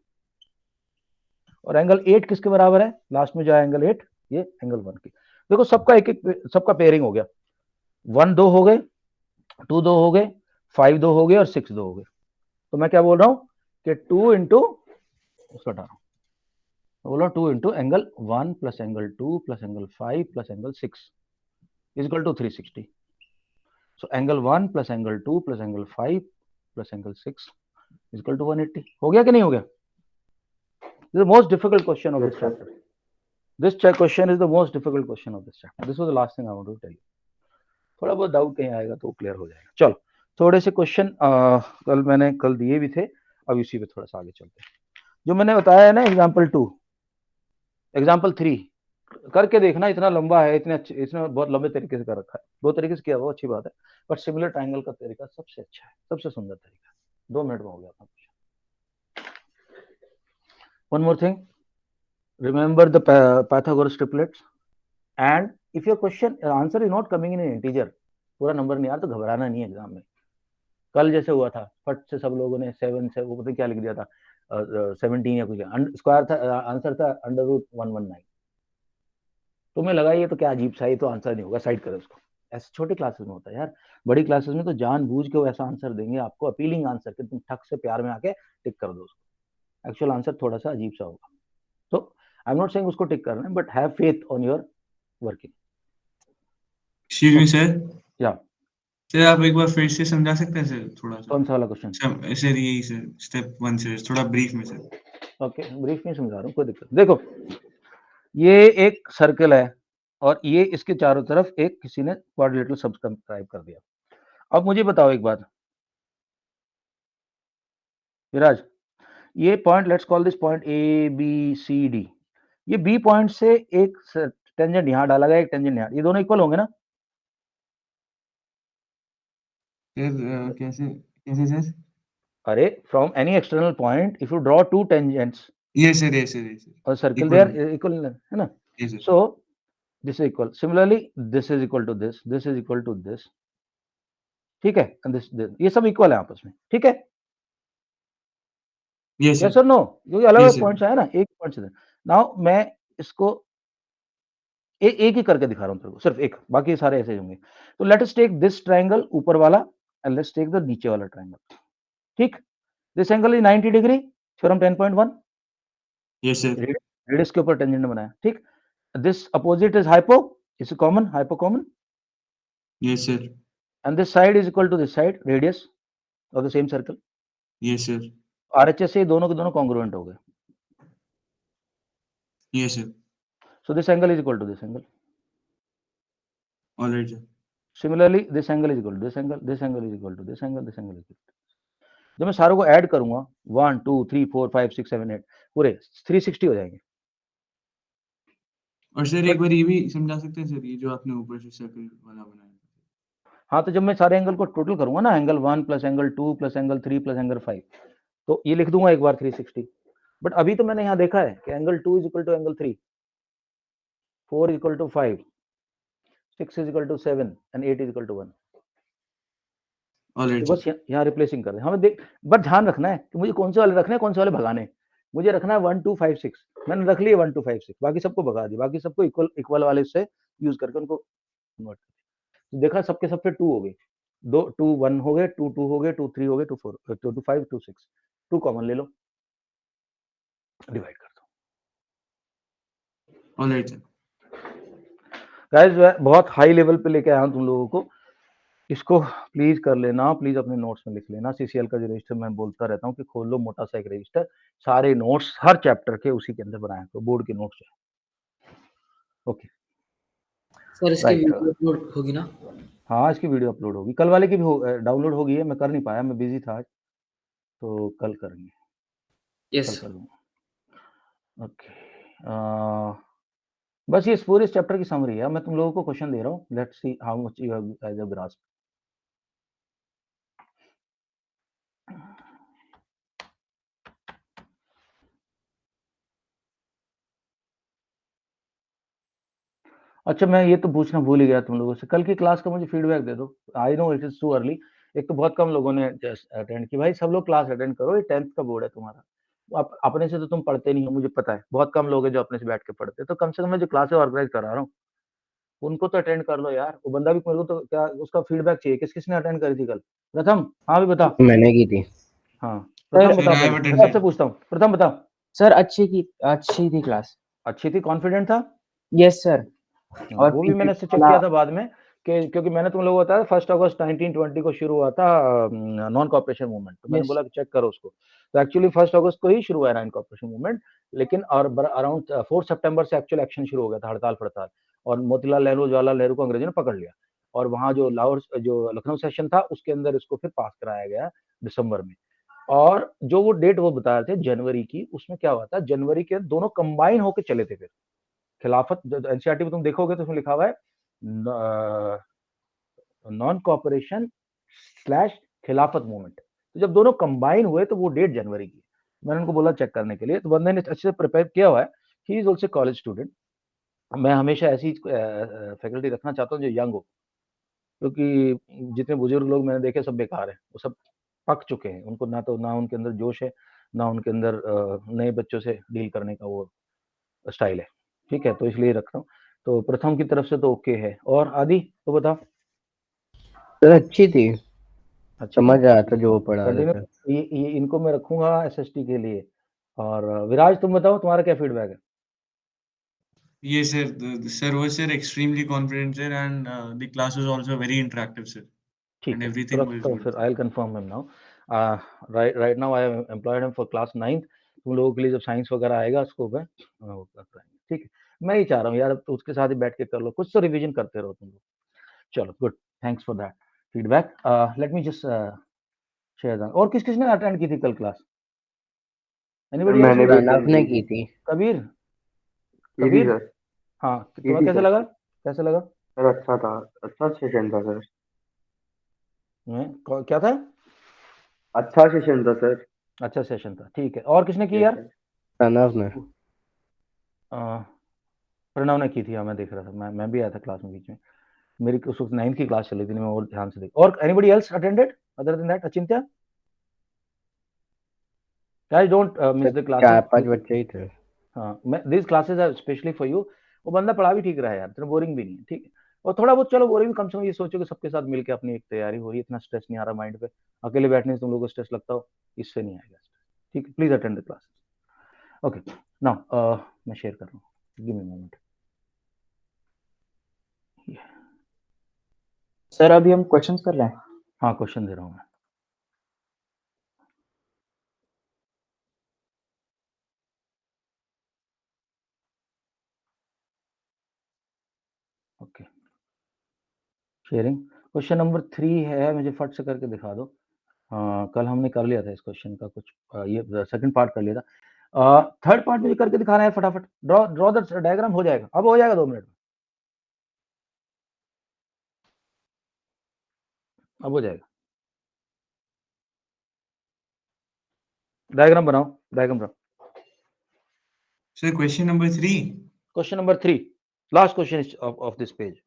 और एंगल 8 किसके बराबर है? लास्ट में जो है एंगल 8, ये एंगल 1 के। देखो सबका एक एक, सबका पेयरिंग हो गया, 1 2 हो गए, 2 2 हो गए, 5 2 हो गए और 6 2 हो गए। तो मैं क्या बोल रहा हूं कि 2 इंटू, उसका हटा रहा हूं, बोलो 2 into angle 1 plus angle 2 plus angle 5 plus angle 6 is equal to 360। So angle 1 plus angle 2 plus angle 5 plus angle 6 is equal to 180। हो गया कि नहीं हो गया? This is the most difficult question of this chapter. This question is the most difficult question of this chapter. This was the last thing I want to tell you. थोड़ा बहुत doubt कहीं आएगा तो क्लियर हो जाएगा। चलो, थोड़े से क्वेश्चन मैंने कल दिए भी थे, अब इसी पे थोड़ा सा आगे चलते हैं। जो मैंने बताया है ना, एग्जाम्पल 2, एग्जाम्पल 3, करके देखना, इतना लंबा है, इतने अच्छे, इसने बहुत लंबे तरीके से कर रखा है, दो तरीके से किया वो अच्छी बात है, बट सिमिलर ट्रायंगल का तरीका सबसे अच्छा है, सबसे सुंदर तरीका। 2 मिनट में हो गया अपना question. One more thing, remember the Pythagoras triplets, and if your question answer is not coming in integer, पूरा नंबर नहीं आ रहा तो घबराना नहीं है एग्जाम में। कल जैसे हुआ था, फट से सब लोगों ने 7 से वो पता क्या लिख दिया था, 17 या कुछ, स्क्वायर था, आंसर था √119। तुम्हें लगा ये तो क्या अजीब सा, ये तो आंसर नहीं होगा, साइड करो उसको। ऐसे छोटे क्लासेस में होता है यार, बड़ी क्लासेस में तो जानबूझ के वो ऐसा आंसर देंगे आपको, अपीलिंग आंसर, कि तुम ठक से प्यार में आके टिक कर दो उसको। एक्चुअल आंसर थोड़ा सा अजीब सा होगा, तो आई एम नॉट सेइंग उसको टिक करना है, but have faith on your working.
Excuse me sir,
या
सर आप एक बार फिर से समझा सकते हैं सर थोड़ा सा?
कौन सा वाला क्वेश्चन?
सर यही सर, स्टेप 1 सर, थोड़ा ब्रीफ में सर।
ओके, ब्रीफ में समझा रहा हूँ, कोई दिक्कत। देखो, ये एक सर्कल है और ये इसके चारों तरफ एक किसी ने क्वाड्रिलेटरल सब्सक्राइब कर दिया। अब मुझे बताओ एक बात विराज, ये point, let's call this point A B C D, ये बी पॉइंट से एक टेंजेंट यहां डाला गया, एक टेंजेंट यहां, ये दोनों इक्वल होंगे ना?
सर कैसे कैसे सर?
अरे from any external point if you draw two tangents
ये सर, ये सर, ये सर,
और circle, they
equal
are equal, है ना?
ये sir.
So this is equal, similarly this is equal to this, this is equal to this, ठीक है, and this, ये सब इक्वल है आपस में, ठीक है?
ये
यस
सर,
और नो, क्योंकि अलग
ये
अलग
सर।
पॉइंट्स है ना, एक पॉइंट से। नाउ मैं इसको एक ही करके दिखा रहा हूं तेरे को, सिर्फ एक, बाकी सारे ऐसे ही होंगे। तो let us take this triangle ऊपर वाला एंड लेट्स टेक द नीचे वाला ट्रायंगल, ठीक? This angle is 90 degree, theorem 10.1,
ये सर,
रेडियस के ऊपर टेंजेंट बनाया, ठीक? This opposite is hypo, is common, hypo common,
ये sir,
and this side is equal to this side, radius of the same circle.
ये sir,
RHS से दोनों के दोनों कॉन्ग्रुएंट हो गए,
ये sir.
so this angle is equal to this angle.
Alright sir.
Similarly this angle is equal to this angle, this angle is equal to this angle, this angle is equal to, जब मैं सारों को add करूंगा 1 2 3 4 5 6 7 8 पूरे 360 हो जाएंगे।
और sir एक बार ये भी समझा सकते हैं सर, ये जो आपने ऊपर से सर्कल वाला बनाया?
हाँ, तो जब मैं सारे एंगल को टोटल करूंगा ना, angle 1 plus angle 2 plus angle 3 plus angle 5, तो ये लिख दूंगा एक बार 360। बट अभी तो मैंने यहाँ देखा है कि angle 2 is equal to angle 3, 4 is equal to 5, 6 is equal to 7 and 8 is equal to 1।
Alright
तो बस
सर।
यहाँ रिप्लेसिंग कर रहे हैं हमें, देख बस ध्यान रखना है कि मुझे कौन से वाले रखने हैं, कौन से वाले भगाने हैं। मुझे रखना है 1 2 5 6, मैंने रख लिए 1 2 5 6, बाकी सबको भगा दिया, बाकी सबको इक्वल वाले से यूज करके उनको कन्वर्ट कर। देखा सबके सब पे 2 हो गए, 2 2 1 हो गए, 2 2 हो गए, 2 3 हो गए, 2 4 2 2 5 2 6, 2 कॉमन ले लो, डिवाइड कर दो।
Alright sir.
गाइस बहुत हाई लेवल पे लेके आया हूं तुम लोगों को, इसको प्लीज कर लेना, प्लीज अपने नोट्स में लिख लेना। सीसीएल का जो रजिस्टर मैं बोलता रहता हूँ कि खोल लो मोटा सा एक रजिस्टर, सारे नोट्स हर चैप्टर के उसी के अंदर बनाया तो बोर्ड के नोट्स है। ओके
सर इसकी
राइट,
वीडियो अपलोड होगी ना?
हाँ इसकी वीडियो अपलोड होगी, कल वाले की भी डाउनलोड हो गई है, मैं कर नहीं पाया, मैं बिजी था आज, तो कल करेंगे, कल
यस
कर लूँगा। ओके बस ये पूरे चैप्टर की समरी है, मैं तुम लोगों को क्वेश्चन दे रहा हूँ, let's see how much you have as a grasp. अच्छा मैं ये तो पूछना भूल ही गया तुम लोगों से, कल की क्लास का मुझे फीडबैक दे दो। I know it is too early, एक तो बहुत कम लोगों ने अटेंड की, भाई सब लोग क्लास अटेंड करो, ये 10th का बोर्ड है तुम्हारा, अपने से तो तुम पढ़ते नहीं हो, मुझे पता है, बहुत कम लोग हैं जो अपने से बैठ के पढ़ते हैं, तो कम से कम मैं जो क्लासेस ऑर्गेनाइज करा रहा हूँ उनको तो अटेंड कर लो यार। वो बंदा भी मेरे को तो क्या उसका फीडबैक चाहिए, किस किसने अटेंड करी थी कल? प्रथम, हाँ भी बता।
मैंने की थी
हाँ प्रथम
सर
बताओ,
आई
पहले
अटेंड
मैं सबसे पूछता हूँ, प्रथम बताओ।
सर। अच्छी थी क्लास।
अच्छी थी, कॉन्फिडेंट था?
Yes sir. और
वो भी मैंने इससे चेक
वाला
किया था बाद में कि क्योंकि मैंने तुम लोगों को बताया 1 अगस्त 1920 को शुरू हुआ था नॉन कॉपरेशन मूवमेंट, तो मैंने
यस
बोला कि चेक करो उसको, तो एक्चुअली 1 अगस्त को ही शुरू हुआ नॉन कॉपरेशन मूवमेंट, लेकिन और अराउंड 4 सितंबर से एक्चुअल एक्शन शुरू हो गया था, हड़ताल फड़ताल, और मोतीलाल नेहरू जवाहरलाल नेहरू को अंग्रेजों ने पकड़ लिया, और वहाँ जो लाहौर जो लखनऊ सेशन था उसके अंदर इसको फिर पास कराया गया दिसंबर में। और जो वो डेट वो बता रहे थे जनवरी की, उसमें क्या हुआ था, जनवरी के दोनों कंबाइन होके चले थे फिर, खिलाफत एनसीईआरटी में तुम देखोगे तो उसमें लिखा हुआ है नॉन कॉपरेशन स्लैश खिलाफत मूवमेंट। तो जब दोनों कंबाइन हुए तो वो डेट जनवरी की। मैंने उनको बोला चेक करने के लिए, तो बंदे ने अच्छे से प्रिपेयर किया हुआ है। He is also college student. मैं हमेशा ऐसी फैकल्टी रखना चाहता हूँ जो यंग हो, क्योंकि जितने बुजुर्ग लोग मैंने देखे सब बेकार है, वो सब पक चुके हैं। उनको ना उनके अंदर जोश है, ना उनके अंदर नए बच्चों से डील करने का वो स्टाइल है। ठीक है, तो इसलिए रख रहा हूँ। तो प्रथम की तरफ से तो ओके है। और आदि तो बताओ।
सर अच्छी थी,
अच्छी
समझ आया था जो वो पढ़ा रहे
कंटिन्यू।
थे।
ये इनको मैं रखूंगा एसएसटी के लिए। और विराज तुम बताओ, तुम्हारा क्या फीडबैक है?
Yes, sir. The sir was sir extremely confident, sir, and the class was also very interactive, sir,
ठीक
and
है,
everything was
तो
good.
फिर I will confirm him now. Right now I have employed him for class 9th। तुम लोगों के लिए जब science वगैरह आएगा उसको मैं वो करता है। ठीक है, मैं ही चाह रहा हूँ यार, अब तो उसके साथ ही बैठ के कर लो, कुछ तो रिवीजन करते रहो तुम लोग। चलो good, thanks for that feedback. Let me just share that. और किस किसने अटेंड की थी कल क्लास? Anybody else?
मैंने भी
प्रणव
attend
ने
की
की थी।
कबीर?
थी
कबीर
सर।
हाँ,
की
तुम्हें
थी
कैसे
सर।
लगा? कैसे लगा?
सर अच्छा था, अच्छा सेशन था सर।
क्या था?
अच्छा सेशन था सर।
अच्छा सेशन था, ठीक है। और किसने की
यस
यार?
सर।
प्रणव ने।
अ, प्रणव ने की थी, हाँ मैं देख रहा था, मैं भी आया था क्लास में बीच में। मेरी उस वक्त 9th की क्लास चल रही थी, मैं और ध्यान से देख। और anybody else attended other than that? Achintya? Guys don't miss the classes.
4-5 बच्चे ही थे।
हाँ, मैं this classes are specially for you. वो बंदा पढ़ा भी ठीक रहा है यार, इतना बोरिंग भी नहीं है। ठीक है, और थोड़ा बहुत चलो बोरिंग, कम से कम ये सोचो कि सबके साथ मिलकर अपनी एक तैयारी हो रही है, इतना स्ट्रेस नहीं आ रहा माइंड पे। अकेले बैठने से तुम लोगों को स्ट्रेस लगता हो, इससे नहीं आएगा स्ट्रेस। ठीक है, please attend the classes. Okay, now मैं शेयर कर रहा हूँ, गिव मी मोमेंट।
सर अभी हम क्वेश्चंस कर रहे हैं।
हाँ, क्वेश्चन दे रहा हूँ मैं। Okay, sharing. क्वेश्चन नंबर 3 है, मुझे फट से करके दिखा दो। हाँ, कल हमने कर लिया था इस क्वेश्चन का कुछ, ये सेकंड पार्ट कर लिया था। थर्ड पार्ट मुझे करके दिखाना है फटाफट। Draw the diagram. हो जाएगा, अब हो जाएगा 2 मिनट में, अब हो जाएगा। डायग्राम बनाओ, डायग्राम बनाओ।
Sir, question number 3.
Question number 3, last question of this page.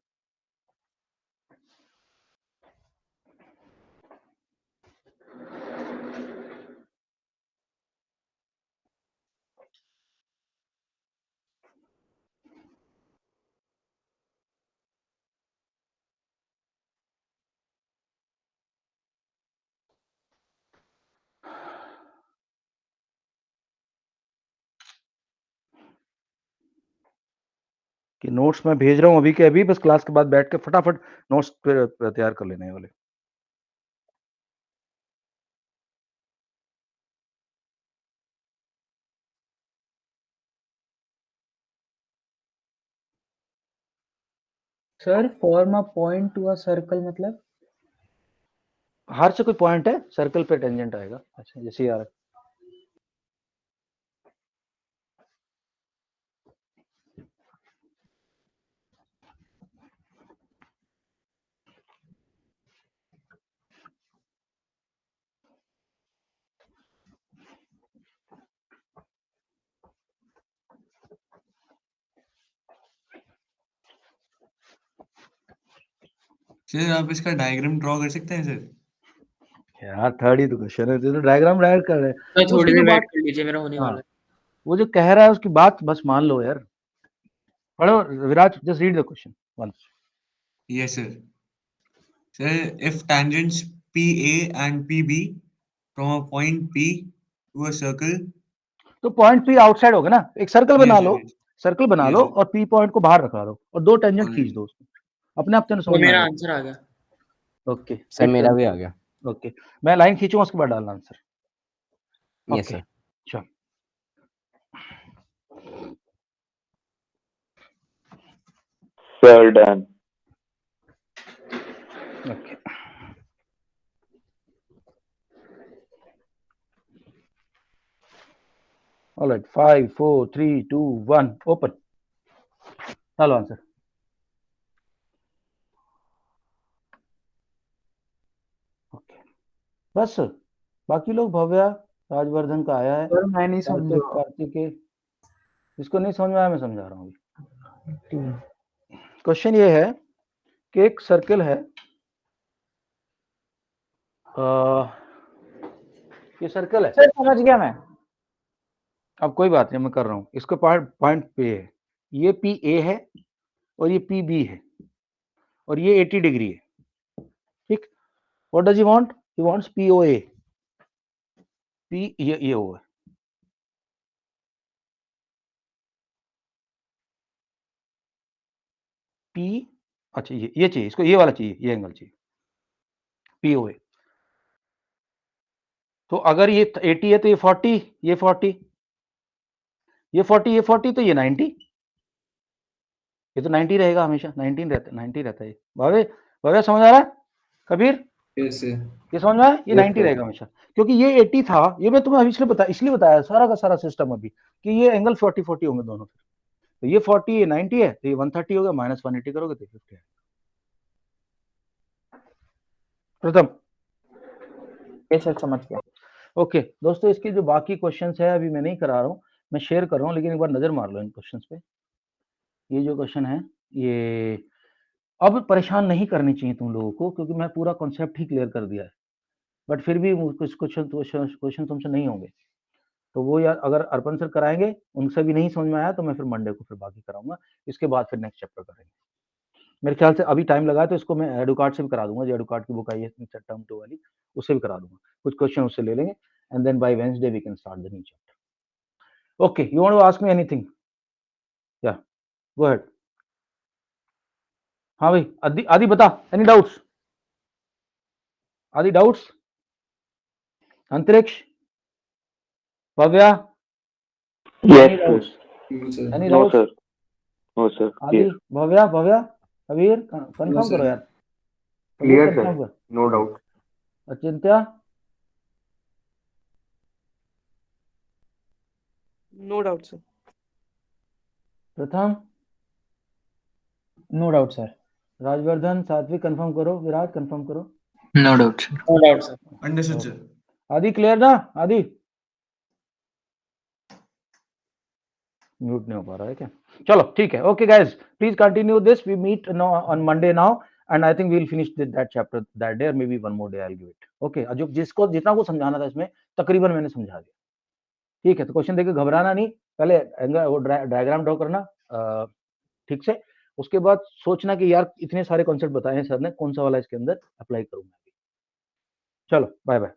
कि नोट्स मैं भेज रहा हूँ अभी के अभी, बस क्लास के बाद बैठ के फटाफट नोट्स तैयार कर लेने वाले।
Sir form a point to a circle मतलब?
हर से कोई पॉइंट है, सर्कल पे टेंजेंट आएगा। अच्छा, जैसे यार
Sir, आप इसका डायग्राम ड्रॉ कर सकते हैं सर?
यार थर्ड ही तो क्वेश्चन है, तो डायग्राम ऐड कर रहे हैं।
सर
तो
थोड़ी
उसकी जो
देर वेट
बात,
कर लीजिए, मेरा होने
हाँ,
वाला है।
वो जो कह रहा है उसकी बात बस मान लो यार। पढ़ो Viraj, just read the question once.
Yes, sir. Sir, if tangents PA and PB from a point P to a circle.
तो पॉइंट पी आउटसाइड होगा ना, एक सर्कल बना
Yes, sir.
लो,
Yes.
सर्कल बना
Yes,
लो
sir.
और पी पॉइंट को बाहर रखा दो और 2 टेंजेंट खींच
Alright.
दो उसको, अपने आप तेरे
तो
समझ में आ
मेरा
जाएगा।
आंसर आ गया।
ओके,
सर मेरा भी आ गया।
ओके, मैं लाइन खींचूंगा उसके बाद डालना आंसर।
Yes
okay,
sir.
चल।
Sir done.
Okay, alright, 5 4 3 2 1 open. चलो आंसर। ओके, बस बाकी लोग भव्या राजवर्धन का आया है,
सर मैं नहीं
कार्तिक
समझा।
कार्तिकेय, जिसको नहीं समझ में आया मैं समझा रहा हूँ अभी।
ठीक।
क्वेश्चन ये है कि एक सर्कल है, ये सर्कल है,
सर समझ गया मैं।
अब कोई बात नहीं मैं कर रहा हूँ, इसका पॉइंट पे है, ये पी ए है और ये पी बी है और ये 80 डिग्री है, ठीक। What does he want? He wants P O A, P ये ओ है, पी, अच्छा ये चाहिए इसको, ये वाला चाहिए, ये एंगल चाहिए पी ओ ए। तो अगर ये 80 है तो ये 40, ये 40, ये 40, ये 40, तो ये 90, ये तो 90 रहेगा हमेशा, 90 रहता है ये। भावे भावे समझ आ रहा है कबीर?
Yes sir.
ये समझ में आया? ये
Yes,
90
sir.
रहेगा हमेशा, क्योंकि ये 80 था, ये मैं तुम्हें इसलिए बताया सारा का सारा सिस्टम अभी कि ये एंगल 40-40 होंगे दोनों, फिर तो ये 40 ये 90 है, तो ये 130 हो गया, माइनस 180 करोगे तो 50 है। प्रथम
ये सर समझ गया।
ओके दोस्तों, इसके जो बाकी क्वेश्चंस है अभी मैं नहीं करा रहा हूँ, मैं शेयर कर रहा हूँ, लेकिन एक बार नजर मार लो इन क्वेश्चंस पे। ये जो क्वेश्चन है ये अब परेशान नहीं करनी चाहिए तुम लोगों को, क्योंकि मैं पूरा कॉन्सेप्ट ही क्लियर कर दिया है, बट फिर भी कुछ क्वेश्चन तुमसे नहीं होंगे, तो वो यार अगर अर्पण सर कराएंगे, उनसे भी नहीं समझ में आया तो मैं फिर मंडे को फिर बाकी कराऊंगा, इसके बाद फिर नेक्स्ट चैप्टर करेंगे। मेरे ख्याल से अभी टाइम लगा है तो इसको मैं एडुकार्ड से भी करा दूंगा, जो एडुकार्ड की बुक आई है टर्म 2 वाली, उससे भी करा दूंगा, कुछ क्वेश्चन उससे ले लेंगे, and then by Wednesday we can start the new chapter. Okay, you want to ask me anything? या गो अहेड। हाँ भाई, आदि बता, any doubts? Aadi doubts? Antariksh, Bhavya,
Yes,
any
sir.
Doubts? Any
No,
doubts?
sir. No, sir.
Aadi,
Clear.
Bhavya Kabir, confirm करो यार, Kabir
Clear, sir.
Confirm कर।
No doubt.
Achintya,
no doubt sir.
Pratham,
no doubt sir.
Rajvardhan, Satvik confirm करो, Virat confirm करो,
no doubt sir.
No doubt sir.
Understood sir.
Aadi clear ना? Aadi mute नहीं हो पा रहा है क्या? चलो ठीक है, okay guys, please continue this, we meet on Monday now, and I think we will finish that chapter that day, और maybe one more day I will give it. Okay, जो जिसको जितना को समझाना था इसमें तकरीबन मैंने समझा दिया, ठीक है। तो क्वेश्चन देके घबराना नहीं, पहले वो डायग्राम ड्रॉ करना ठीक से, उसके बाद सोचना कि यार इतने सारे कॉन्सेप्ट बताए हैं सर ने, कौन सा वाला इसके अंदर अप्लाई करूंगा। चलो बाय बाय।